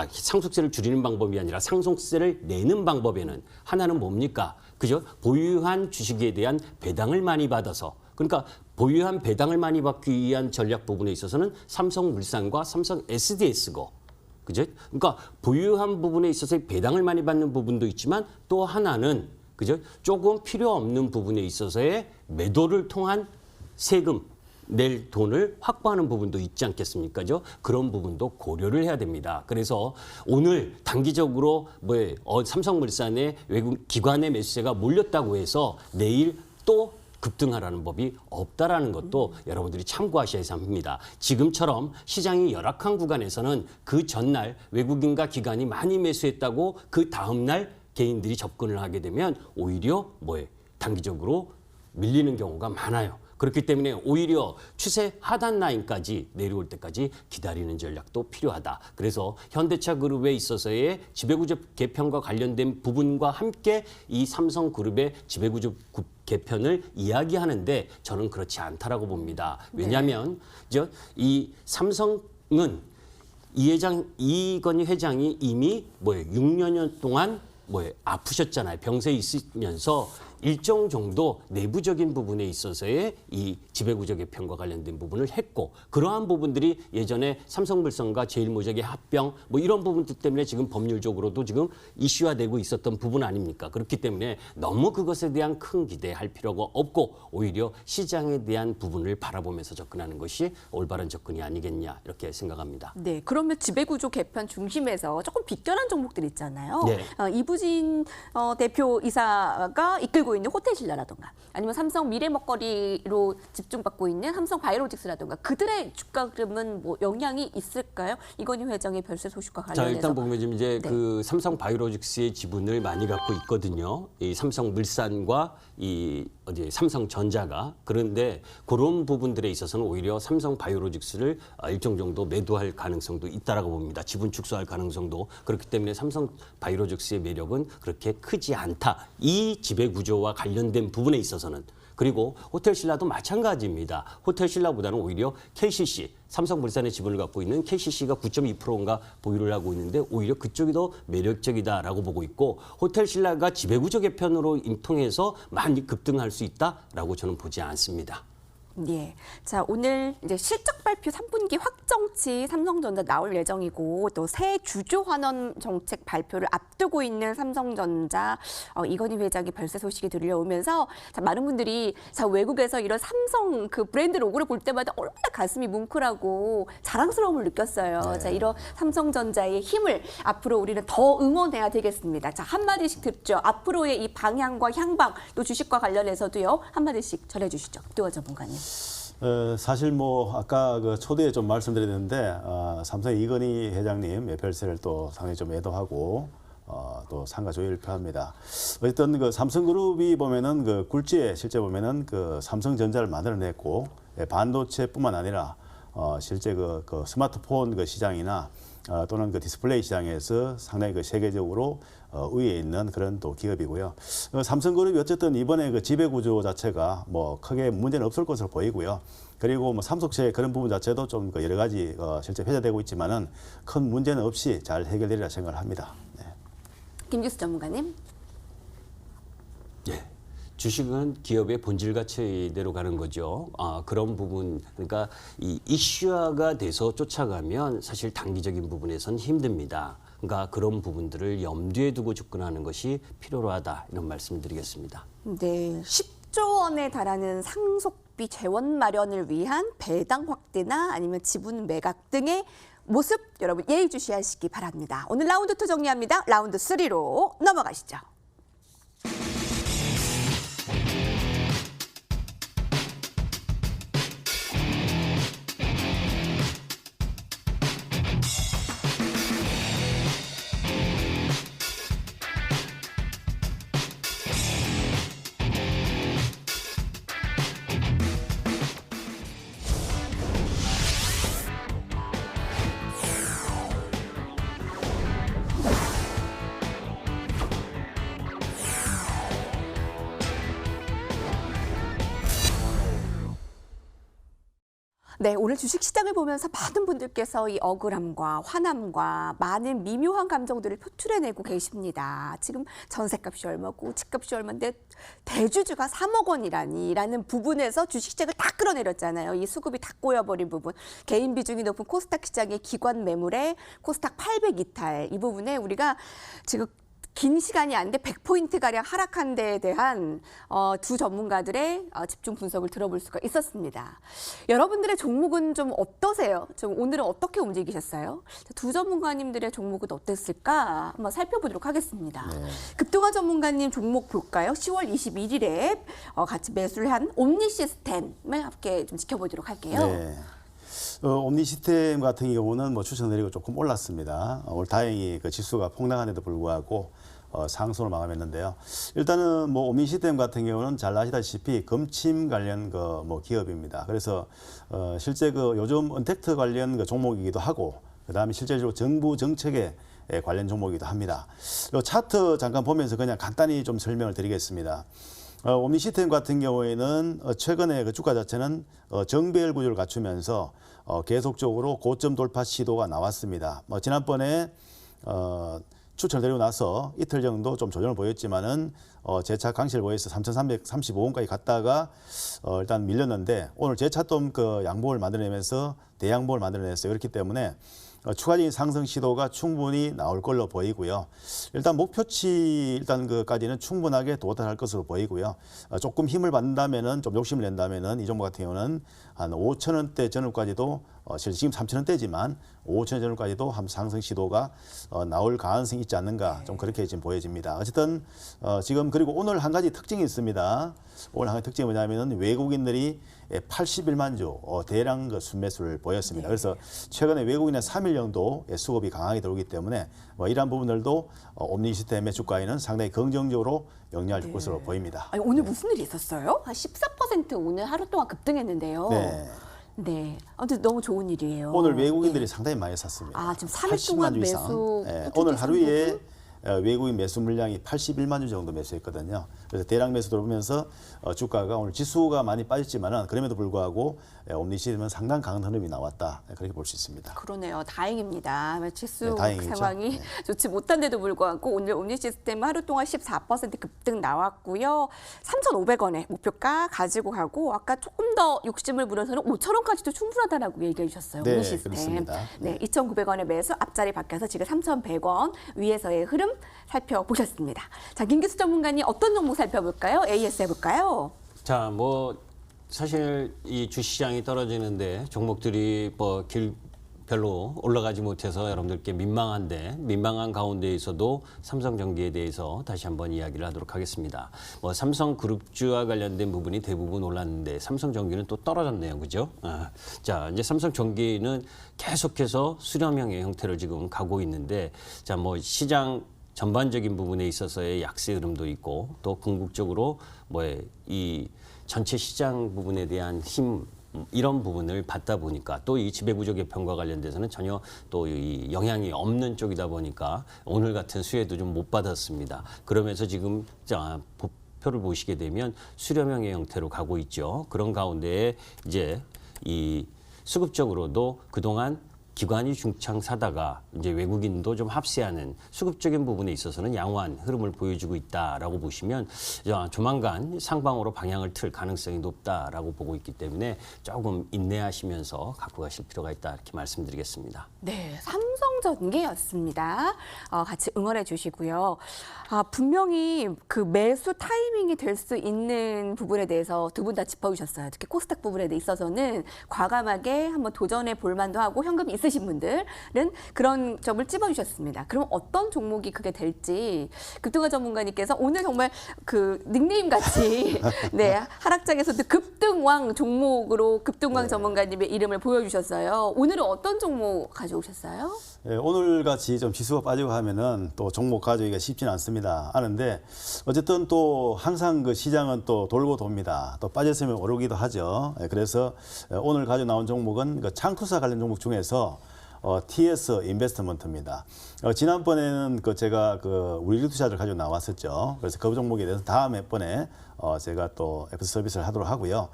Speaker 4: 상속세를 줄이는 방법이 아니라 상속세를 내는 방법에는 하나는 뭡니까? 그죠? 보유한 주식에 대한 배당을 많이 받아서 그러니까 보유한 배당을 많이 받기 위한 전략 부분에 있어서는 삼성물산과 삼성 SDS고 그죠? 그러니까 보유한 부분에 있어서 배당을 많이 받는 부분도 있지만 또 하나는 그죠? 조금 필요 없는 부분에 있어서의 매도를 통한 세금 낼 돈을 확보하는 부분도 있지 않겠습니까? 그런 부분도 고려를 해야 됩니다. 그래서 오늘 단기적으로 삼성물산의 외국 기관의 매수세가 몰렸다고 해서 내일 또 급등하라는 법이 없다라는 것도 여러분들이 참고하셔야 합니다. 지금처럼 시장이 열악한 구간에서는 그 전날 외국인과 기관이 많이 매수했다고 그 다음날 개인들이 접근을 하게 되면 오히려 단기적으로 밀리는 경우가 많아요. 그렇기 때문에 오히려 추세 하단 라인까지 내려올 때까지 기다리는 전략도 필요하다. 그래서 현대차 그룹에 있어서의 지배구조 개편과 관련된 부분과 함께 이 삼성그룹의 지배구조 개편을 이야기하는데 저는 그렇지 않다라고 봅니다. 왜냐하면 이 삼성은 이건희 회장이 이미 6년 동안 아프셨잖아요. 병세 있으면서 일정 정도 내부적인 부분에 있어서의 이 지배구조 개편과 관련된 부분을 했고 그러한 부분들이 예전에 삼성물산과 제일모직의 합병 뭐 이런 부분들 때문에 지금 법률적으로도 지금 이슈화되고 있었던 부분 아닙니까? 그렇기 때문에 너무 그것에 대한 큰 기대할 필요가 없고 오히려 시장에 대한 부분을 바라보면서 접근하는 것이 올바른 접근이 아니겠냐 이렇게 생각합니다.
Speaker 1: 네, 그러면 지배구조 개편 중심에서 조금 비껴난 종목들 있잖아요.
Speaker 4: 네.
Speaker 1: 이부진 대표이사가 이끌고 있는 호텔신라라든가 아니면 삼성 미래먹거리로 집중받고 있는 삼성바이오로직스라든가 그들의 주가 흐름은 뭐 영향이 있을까요? 이건희 회장의 별세 소식과
Speaker 4: 자,
Speaker 1: 관련해서.
Speaker 4: 일단 보면 지금 이제
Speaker 1: 네.
Speaker 4: 그 삼성바이오로직스의 지분을 많이 갖고 있거든요. 이 삼성물산과 이 삼성전자가 그런데 그런 부분들에 있어서는 오히려 삼성바이오로직스를 일정 정도 매도할 가능성도 있다라고 봅니다. 지분 축소할 가능성도 그렇기 때문에 삼성바이오로직스의 매력은 그렇게 크지 않다. 이 지배 구조와 관련된 부분에 있어서는 그리고 호텔신라도 마찬가지입니다. 호텔신라보다는 오히려 KCC, 삼성물산의 지분을 갖고 있는 KCC가 9.2%인가 보유를 하고 있는데 오히려 그쪽이 더 매력적이다라고 보고 있고 호텔신라가 지배구조 개편으로 통해서 많이 급등할 수 있다라고 저는 보지 않습니다.
Speaker 1: 예. 자, 오늘 이제 실적 발표 3분기 확정치 삼성전자 나올 예정이고 또 새 주주 환원 정책 발표를 앞두고 있는 삼성전자 이건희 회장의 별세 소식이 들려오면서 자, 많은 분들이 자, 외국에서 이런 삼성 그 브랜드 로고를 볼 때마다 얼마나 가슴이 뭉클하고 자랑스러움을 느꼈어요.
Speaker 2: 네.
Speaker 1: 자, 이런 삼성전자의 힘을 앞으로 우리는 더 응원해야 되겠습니다. 자, 한마디씩 듣죠. 앞으로의 이 방향과 향방 또 주식과 관련해서도요. 한마디씩 전해주시죠. 김도원 전문가님.
Speaker 2: 사실 뭐 아까 그 초대에 좀 말씀드렸는데 삼성 이건희 회장님 별세를 또 상당히 좀 애도하고 또 상가 조의를 표합니다. 어쨌든 그 삼성그룹이 보면은 그 굴지에 실제 보면은 그 삼성전자를 만들어냈고 반도체뿐만 아니라 실제 그 스마트폰 그 시장이나 또는 그 디스플레이 시장에서 상당히 그 세계적으로 우위에 있는 그런 또 기업이고요. 삼성그룹이 어쨌든 이번에 그 지배 구조 자체가 뭐 크게 문제는 없을 것으로 보이고요. 그리고 뭐 삼성체의 그런 부분 자체도 좀 그 여러 가지 실제 회자되고 있지만은 큰 문제는 없이 잘 해결되리라 생각을 합니다. 네.
Speaker 1: 김규수 전문가님.
Speaker 4: 예. 주식은 기업의 본질 가치대로 가는 거죠. 그런 부분, 그러니까 이 이슈화가 돼서 쫓아가면 사실 단기적인 부분에선 힘듭니다. 그러니까 그런 부분들을 염두에 두고 접근하는 것이 필요로 하다 이런 말씀드리겠습니다.
Speaker 1: 네, 10조 원에 달하는 상속비 재원 마련을 위한 배당 확대나 아니면 지분 매각 등의 모습 여러분 예의주시하시기 바랍니다. 오늘 라운드 2 정리합니다. 라운드 3로 넘어가시죠. 네, 오늘 주식시장을 보면서 많은 분들께서 이 억울함과 화남과 많은 미묘한 감정들을 표출해내고 계십니다. 지금 전셋값이 얼마고 집값이 얼마인데 대주주가 3억 원이라는 부분에서 주식시장을 다 끌어내렸잖아요. 이 수급이 다 꼬여버린 부분. 개인 비중이 높은 코스닥 시장의 기관 매물에 코스닥 800 이탈. 이 부분에 우리가 지금 긴 시간이 안 돼 100포인트가량 하락한 데에 대한 두 전문가들의 집중 분석을 들어볼 수가 있었습니다. 여러분들의 종목은 좀 어떠세요? 좀 오늘은 어떻게 움직이셨어요? 두 전문가님들의 종목은 어땠을까? 한번 살펴보도록 하겠습니다.
Speaker 2: 네.
Speaker 1: 급동화 전문가님 종목 볼까요? 10월 21일에 같이 매수를 한 옴니시스템을 함께 좀 지켜보도록 할게요.
Speaker 2: 네. 옴니시스템 같은 경우는 뭐 추천드리고 조금 올랐습니다. 오늘 다행히 그 지수가 폭락한데도 불구하고 상승으로 마감했는데요. 일단은 뭐 옴니시스템 같은 경우는 잘 아시다시피 검침 관련 그 뭐 기업입니다. 그래서 실제 그 요즘 언택트 관련 그 종목이기도 하고 그다음에 실제적으로 정부 정책에 관련 종목이기도 합니다. 이 차트 잠깐 보면서 그냥 간단히 좀 설명을 드리겠습니다. 옴니시스템 같은 경우에는 최근에 그 주가 자체는 정배열 구조를 갖추면서 계속적으로 고점 돌파 시도가 나왔습니다. 지난번에 추천을 드리고 나서 이틀 정도 좀 조정을 보였지만은 재차 강세를 보여서 3,335원까지 갔다가 일단 밀렸는데 오늘 재차 또 그 양봉을 만들어내면서 대양봉을 만들어냈어요. 그렇기 때문에 추가적인 상승 시도가 충분히 나올 걸로 보이고요. 일단 목표치 일단 그까지는 충분하게 도달할 것으로 보이고요. 조금 힘을 받는다면은 좀 욕심을 낸다면은 이 종목 같은 경우는 한 5,000원대 전후까지도 실제 지금 3,000원대지만 5,000원 전후까지도 한 상승 시도가 나올 가능성이 있지 않는가 좀 그렇게 지금 보여집니다. 어쨌든 지금 그리고 오늘 한 가지 특징이 있습니다. 오늘 한 가지 특징이 뭐냐면은 외국인들이 81만 주 대량 그 순매수를 보였습니다. 그래서 최근에 외국인의 3일 정도 수급이 강하게 들어오기 때문에 이러한 부분들도 옴니 시스템의 주가에는 상당히 긍정적으로 영향을 줄 것으로 보입니다.
Speaker 1: 아니, 오늘 무슨 일이 있었어요? 한 14% 오늘 하루 동안 급등했는데요.
Speaker 2: 네.
Speaker 1: 네. 아무튼 너무 좋은 일이에요.
Speaker 2: 오늘 외국인들이 상당히 많이 샀습니다.
Speaker 1: 아, 지금 3일 동안
Speaker 2: 80만 주 이상.
Speaker 1: 매수
Speaker 2: 오늘 하루에
Speaker 1: 부분?
Speaker 2: 외국인 매수 물량이 81만 주 정도 매수했거든요. 그래서 대량 매수 들어오면서 주가가 오늘 지수가 많이 빠졌지만은 그럼에도 불구하고 옴니시스템은 상당 강한 흐름이 나왔다. 그렇게 볼 수 있습니다.
Speaker 1: 그러네요. 다행입니다. 지수
Speaker 2: 네, 다행이죠.
Speaker 1: 상황이
Speaker 2: 네.
Speaker 1: 좋지 못한데도 불구하고 오늘 옴니 시스템 하루 동안 14% 급등 나왔고요. 3,500원에 목표가 가지고 가고 아까 조금 더 욕심을 부려서는 5,000원까지도 충분하다라고 얘기해 주셨어요.
Speaker 2: 네,
Speaker 1: 옴니 시스템.
Speaker 2: 그렇습니다.
Speaker 1: 네, 2,900원의 매수 앞자리 바뀌어서 지금 3,100원 위에서의 흐름 살펴보셨습니다. 자, 김기수 전문가님 어떤 종목 살펴볼까요? AS 해볼까요?
Speaker 4: 자, 뭐 사실 이 주시장이 떨어지는데 종목들이 별로 올라가지 못해서 여러분들께 민망한 가운데에서도 삼성전기에 대해서 다시 한번 이야기를 하도록 하겠습니다. 삼성그룹주와 관련된 부분이 대부분 올랐는데 삼성전기는 또 떨어졌네요, 그죠? 자, 이제 삼성전기는 계속해서 수렴형의 형태를 지금 가고 있는데, 자, 시장 전반적인 부분에 있어서의 약세 흐름도 있고 또 궁극적으로 이 전체 시장 부분에 대한 힘 이런 부분을 받다 보니까 또 이 지배구조 개편과 관련돼서는 전혀 또 이 영향이 없는 쪽이다 보니까 오늘 같은 수혜도 좀 못 받았습니다. 그러면서 지금 표를 보시게 되면 수렴형의 형태로 가고 있죠. 그런 가운데에 이제 이 수급적으로도 그동안 기관이 중창 사다가 이제 외국인도 좀 합세하는 수급적인 부분에 있어서는 양호한 흐름을 보여주고 있다라고 보시면 조만간 상방으로 방향을 틀 가능성이 높다라고 보고 있기 때문에 조금 인내하시면서 갖고 가실 필요가 있다 이렇게 말씀드리겠습니다.
Speaker 1: 네, 삼성전기였습니다. 같이 응원해 주시고요. 분명히 그 매수 타이밍이 될 수 있는 부분에 대해서 두 분 다 짚어주셨어요. 특히 코스닥 부분에 있어서는 과감하게 한번 도전해 볼 만도 하고 현금이 있으신 분들은 그런 점을 찝어주셨습니다. 그럼 어떤 종목이 그게 될지 급등화 전문가님께서 오늘 정말 그 닉네임 같이 네, 하락장에서도 급등왕 종목으로 급등왕 전문가님의 이름을 보여주셨어요. 오늘은 어떤 종목 가져오셨어요?
Speaker 2: 예, 오늘 같이 좀 지수가 빠지고 하면은 또 종목 가져오기가 쉽지는 않습니다. 하는데 어쨌든 또 항상 그 시장은 또 돌고 돕니다. 또 빠졌으면 오르기도 하죠. 예, 그래서 오늘 가져 나온 종목은 그 창투사 관련 종목 중에서 TS 인베스트먼트입니다. 지난번에는 제가 우리 투자를 가지고 나왔었죠. 그래서 그 종목에 대해서 다음에 번에 제가 또 FX 서비스를 하도록 하고요.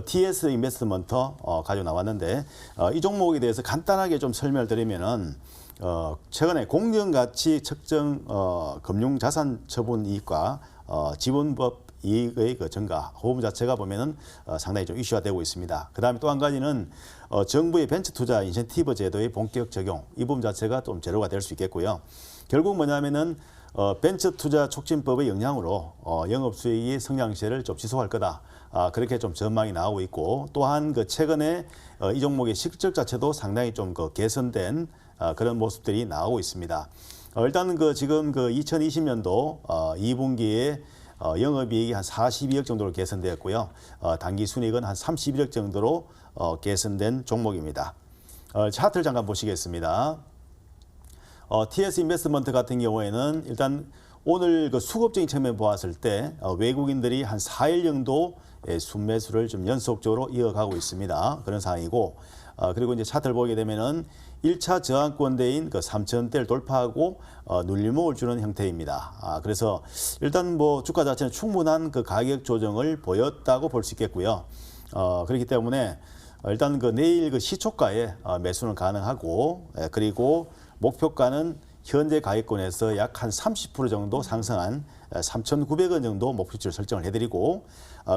Speaker 2: TS 인베스트먼트 가지고 나왔는데 이 종목에 대해서 간단하게 좀 설명을 드리면은 최근에 공정가치 측정 금융자산 처분 이익과 지분법 이익의 증가, 호흡 자체가 보면은 상당히 좀 이슈가 되고 있습니다. 그 다음에 또 한 가지는 정부의 벤처 투자 인센티브 제도의 본격 적용, 이 부분 자체가 좀 재료가 될 수 있겠고요. 결국 뭐냐면은 벤처 투자 촉진법의 영향으로 영업 수익이 성장세를 좀 지속할 거다. 그렇게 좀 전망이 나오고 있고, 또한 최근에 이 종목의 실적 자체도 상당히 좀 개선된 그런 모습들이 나오고 있습니다. 일단은 지금 2020년도 2분기에 영업이익이 한 42억 정도로 개선되었고요. 단기 순이익은 한 31억 정도로 개선된 종목입니다. 차트를 잠깐 보시겠습니다. TS 인베스트먼트 같은 경우에는 일단 오늘 수급적인 측면 보았을 때 외국인들이 한 4일 정도 순매수를 좀 연속적으로 이어가고 있습니다. 그런 상황이고, 그리고 이제 차트를 보게 되면은 1차 저항권대인 3,000대를 돌파하고 눌림목을 주는 형태입니다. 그래서 일단 주가 자체는 충분한 가격 조정을 보였다고 볼 수 있겠고요. 그렇기 때문에 일단 내일 시초가에 매수는 가능하고, 그리고 목표가는 현재 가격권에서 약 한 30% 정도 상승한 3,900원 정도 목표치를 설정을 해드리고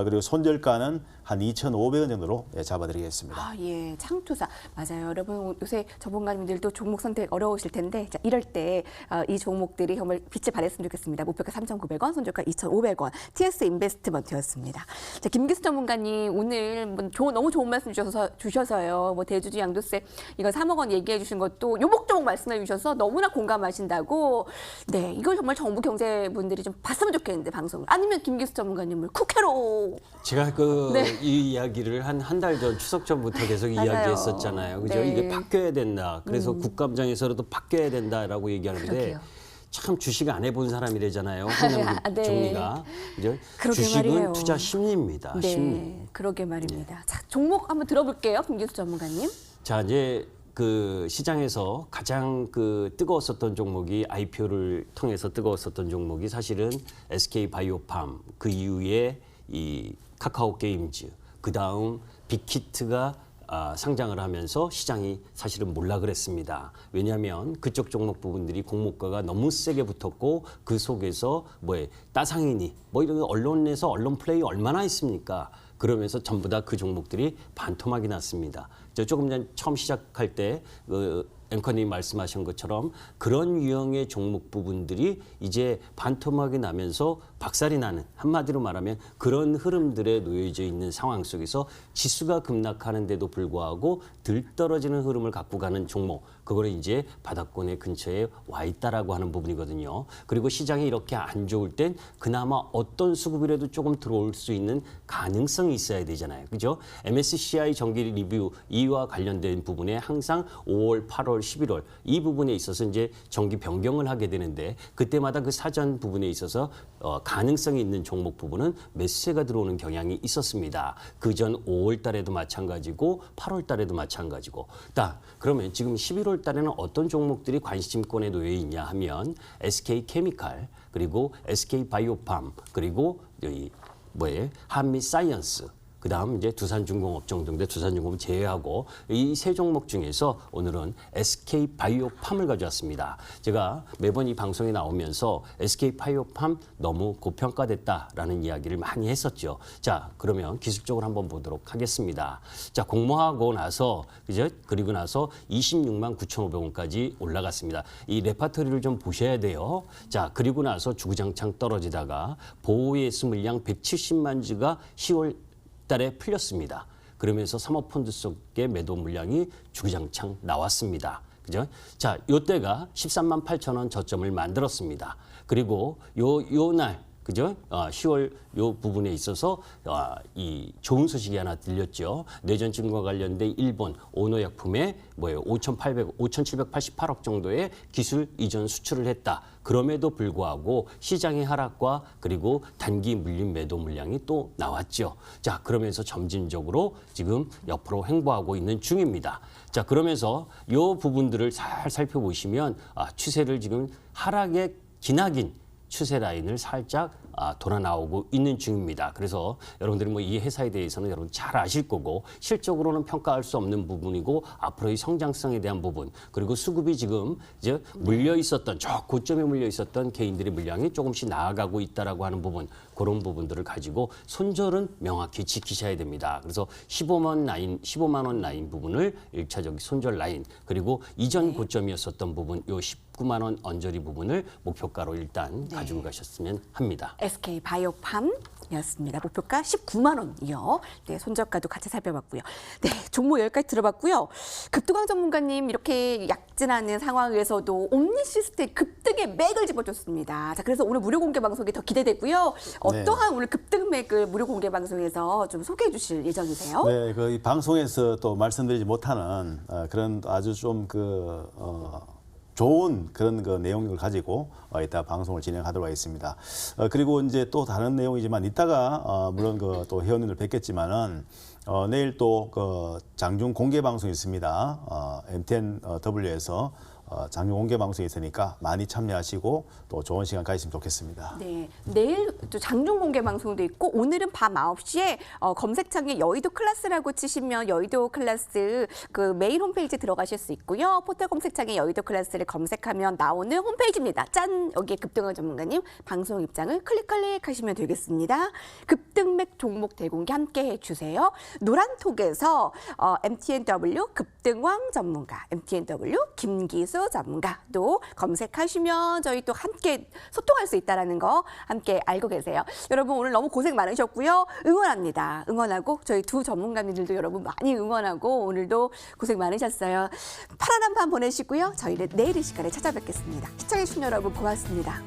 Speaker 2: 그리고 손절가는 한 2,500원 정도로 잡아드리겠습니다.
Speaker 1: 아, 예, 창투사 맞아요. 여러분 요새 전문가님들도 종목 선택 어려우실 텐데 자, 이럴 때 이 종목들이 정말 빛을 발했으면 좋겠습니다. 목표가 3,900원, 손절가 2,500원. TS 인베스트먼트였습니다. 자, 김기수 전문가님 오늘 너무 좋은 말씀 주셔서요. 뭐 대주주 양도세 이거 3억 원 얘기해 주신 것도 요목조목 말씀해 주셔서 너무나 공감하신다고. 네, 이걸 정말 정부 경제분들이 좀 봤으면 좋겠는데 방송을. 아니면 김기수 전문가님을 국회로.
Speaker 4: 제가 이 이야기를 한 달 전 추석 전부터 계속
Speaker 1: 맞아요.
Speaker 4: 이야기했었잖아요. 그죠?
Speaker 1: 네.
Speaker 4: 이게 바뀌어야 된다. 그래서 국감장에서라도 바뀌어야 된다라고 얘기하는데
Speaker 1: 그러게요.
Speaker 4: 참 주식 안 해본 사람이래잖아요. 홍남기
Speaker 1: 네.
Speaker 4: 총리가. 그죠?
Speaker 1: 그러게
Speaker 4: 주식은
Speaker 1: 말이에요.
Speaker 4: 투자 심리입니다.
Speaker 1: 네,
Speaker 4: 심리.
Speaker 1: 그러게 말입니다. 자, 종목 한번 들어볼게요, 김기수 전문가님.
Speaker 4: 자, 이제 그 시장에서 가장 그 뜨거웠었던 종목이 IPO를 통해서 뜨거웠었던 종목이 사실은 SK 바이오팜, 그 이후에 이 카카오 게임즈, 그 다음 빅히트가 상장을 하면서 시장이 사실은 몰락을 했습니다. 왜냐하면 그쪽 종목 부분들이 공모가가 너무 세게 붙었고 그 속에서 따상이니 이런 언론에서 언론 플레이 얼마나 했습니까? 그러면서 전부 다 그 종목들이 반토막이 났습니다. 조금 전 처음 시작할 때 앵커님 말씀하신 것처럼 그런 유형의 종목 부분들이 이제 반토막이 나면서 박살이 나는, 한마디로 말하면 그런 흐름들에 놓여져 있는 상황 속에서 지수가 급락하는데도 불구하고 들떨어지는 흐름을 갖고 가는 종목, 그거를 이제 바닥권의 근처에 와 있다라고 하는 부분이거든요. 그리고 시장이 이렇게 안 좋을 땐 그나마 어떤 수급이라도 조금 들어올 수 있는 가능성이 있어야 되잖아요. 그죠? MSCI 정기 리뷰 이와 관련된 부분에 항상 5월, 8월, 11월 이 부분에 있어서 이제 정기 변경을 하게 되는데 그때마다 그 사전 부분에 있어서 가능성이 있는 종목 부분은 매수세가 들어오는 경향이 있었습니다. 그전 5월 달에도 마찬가지고 8월 달에도 마찬가지고. 그러면 지금 11월 달에는 어떤 종목들이 관심권에 놓여 있냐 하면 SK 케미칼, 그리고 SK 바이오팜, 그리고 한미 사이언스, 그다음 이제 두산중공업 정도인데 두산중공업 제외하고 이 세 종목 중에서 오늘은 SK 바이오팜을 가져왔습니다. 제가 매번 이 방송에 나오면서 SK 바이오팜 너무 고평가됐다라는 이야기를 많이 했었죠. 자, 그러면 기술적으로 한번 보도록 하겠습니다. 자, 공모하고 나서 그리고 나서 26만 9,500원까지 올라갔습니다. 이 레파토리를 좀 보셔야 돼요. 자, 그리고 나서 주구장창 떨어지다가 보호예수 물량 170만 주가 10월 달에 풀렸습니다. 그러면서 사모펀드 속의 매도 물량이 주구장창 나왔습니다. 그죠? 자, 요때가 13만 8천 원 저점을 만들었습니다. 그리고 요 날, 그죠? 10월 요 부분에 있어서 이 좋은 소식이 하나 들렸죠. 뇌전증과 관련된 일본 오노약품에 5,788억 정도의 기술 이전 수출을 했다. 그럼에도 불구하고 시장의 하락과 그리고 단기 물림 매도 물량이 또 나왔죠. 자, 그러면서 점진적으로 지금 옆으로 횡보하고 있는 중입니다. 자, 그러면서 요 부분들을 잘 살펴보시면 추세를 지금 하락의 기나긴 추세 라인을 살짝 돌아 나오고 있는 중입니다. 그래서 여러분들이 이 회사에 대해서는 여러분 잘 아실 거고 실적으로는 평가할 수 없는 부분이고 앞으로의 성장성에 대한 부분, 그리고 수급이 지금 이제 물려 있었던 저 고점에 물려 있었던 개인들의 물량이 조금씩 나아가고 있다라고 하는 부분, 그런 부분들을 가지고 손절은 명확히 지키셔야 됩니다. 그래서 15만 원 라인 부분을 1차적 손절 라인, 그리고 이전 고점이었었던 부분 요 19만 원 언저리 부분을 목표가로 일단 가지고 가셨으면 합니다.
Speaker 1: SK 바이오팜이었습니다. 목표가 19만 원이요. 네, 손절가도 같이 살펴봤고요. 네, 종목 여기까지 들어봤고요. 급등왕 전문가님 이렇게 약진하는 상황에서도 옴니시스템 급등의 맥을 짚어줬습니다. 자, 그래서 오늘 무료 공개 방송이 더 기대되고요. 어떠한 오늘 급등 맥을 무료 공개 방송에서 좀 소개해 주실 예정이세요?
Speaker 2: 네, 이 방송에서 또 말씀드리지 못하는 그런 아주 좀 좋은 그런 내용을 가지고 이따 방송을 진행하도록 하겠습니다. 그리고 이제 또 다른 내용이지만 이따가 물론 또 회원님들 뵙겠지만은 내일 또 장중 공개 방송이 있습니다. MTNW에서 장유 공개 방송이 있으니까 많이 참여하시고 또 좋은 시간 가지시면 좋겠습니다.
Speaker 1: 네, 내일 또 장중 공개 방송도 있고 오늘은 밤 9시에 검색창에 여의도 클래스라고 치시면 여의도 클래스 그 메인 홈페이지 들어가실 수 있고요. 포털 검색창에 여의도 클래스를 검색하면 나오는 홈페이지입니다. 짠! 여기에 급등원 전문가님 방송 입장을 클릭하시면 되겠습니다. 급등맥 종목 대공개 함께 해주세요. 노란톡에서 MTNW 급등왕 전문가, MTNW 김기수 전문가도 검색하시면 저희 또 함께 소통할 수 있다는 거 함께 알고 계세요. 여러분 오늘 너무 고생 많으셨고요. 응원합니다. 응원하고 저희 두 전문가님들도 여러분 많이 응원하고 오늘도 고생 많으셨어요. 편안한 밤 보내시고요. 저희는 내일 이 시간에 찾아뵙겠습니다. 시청해주신 여러분 고맙습니다.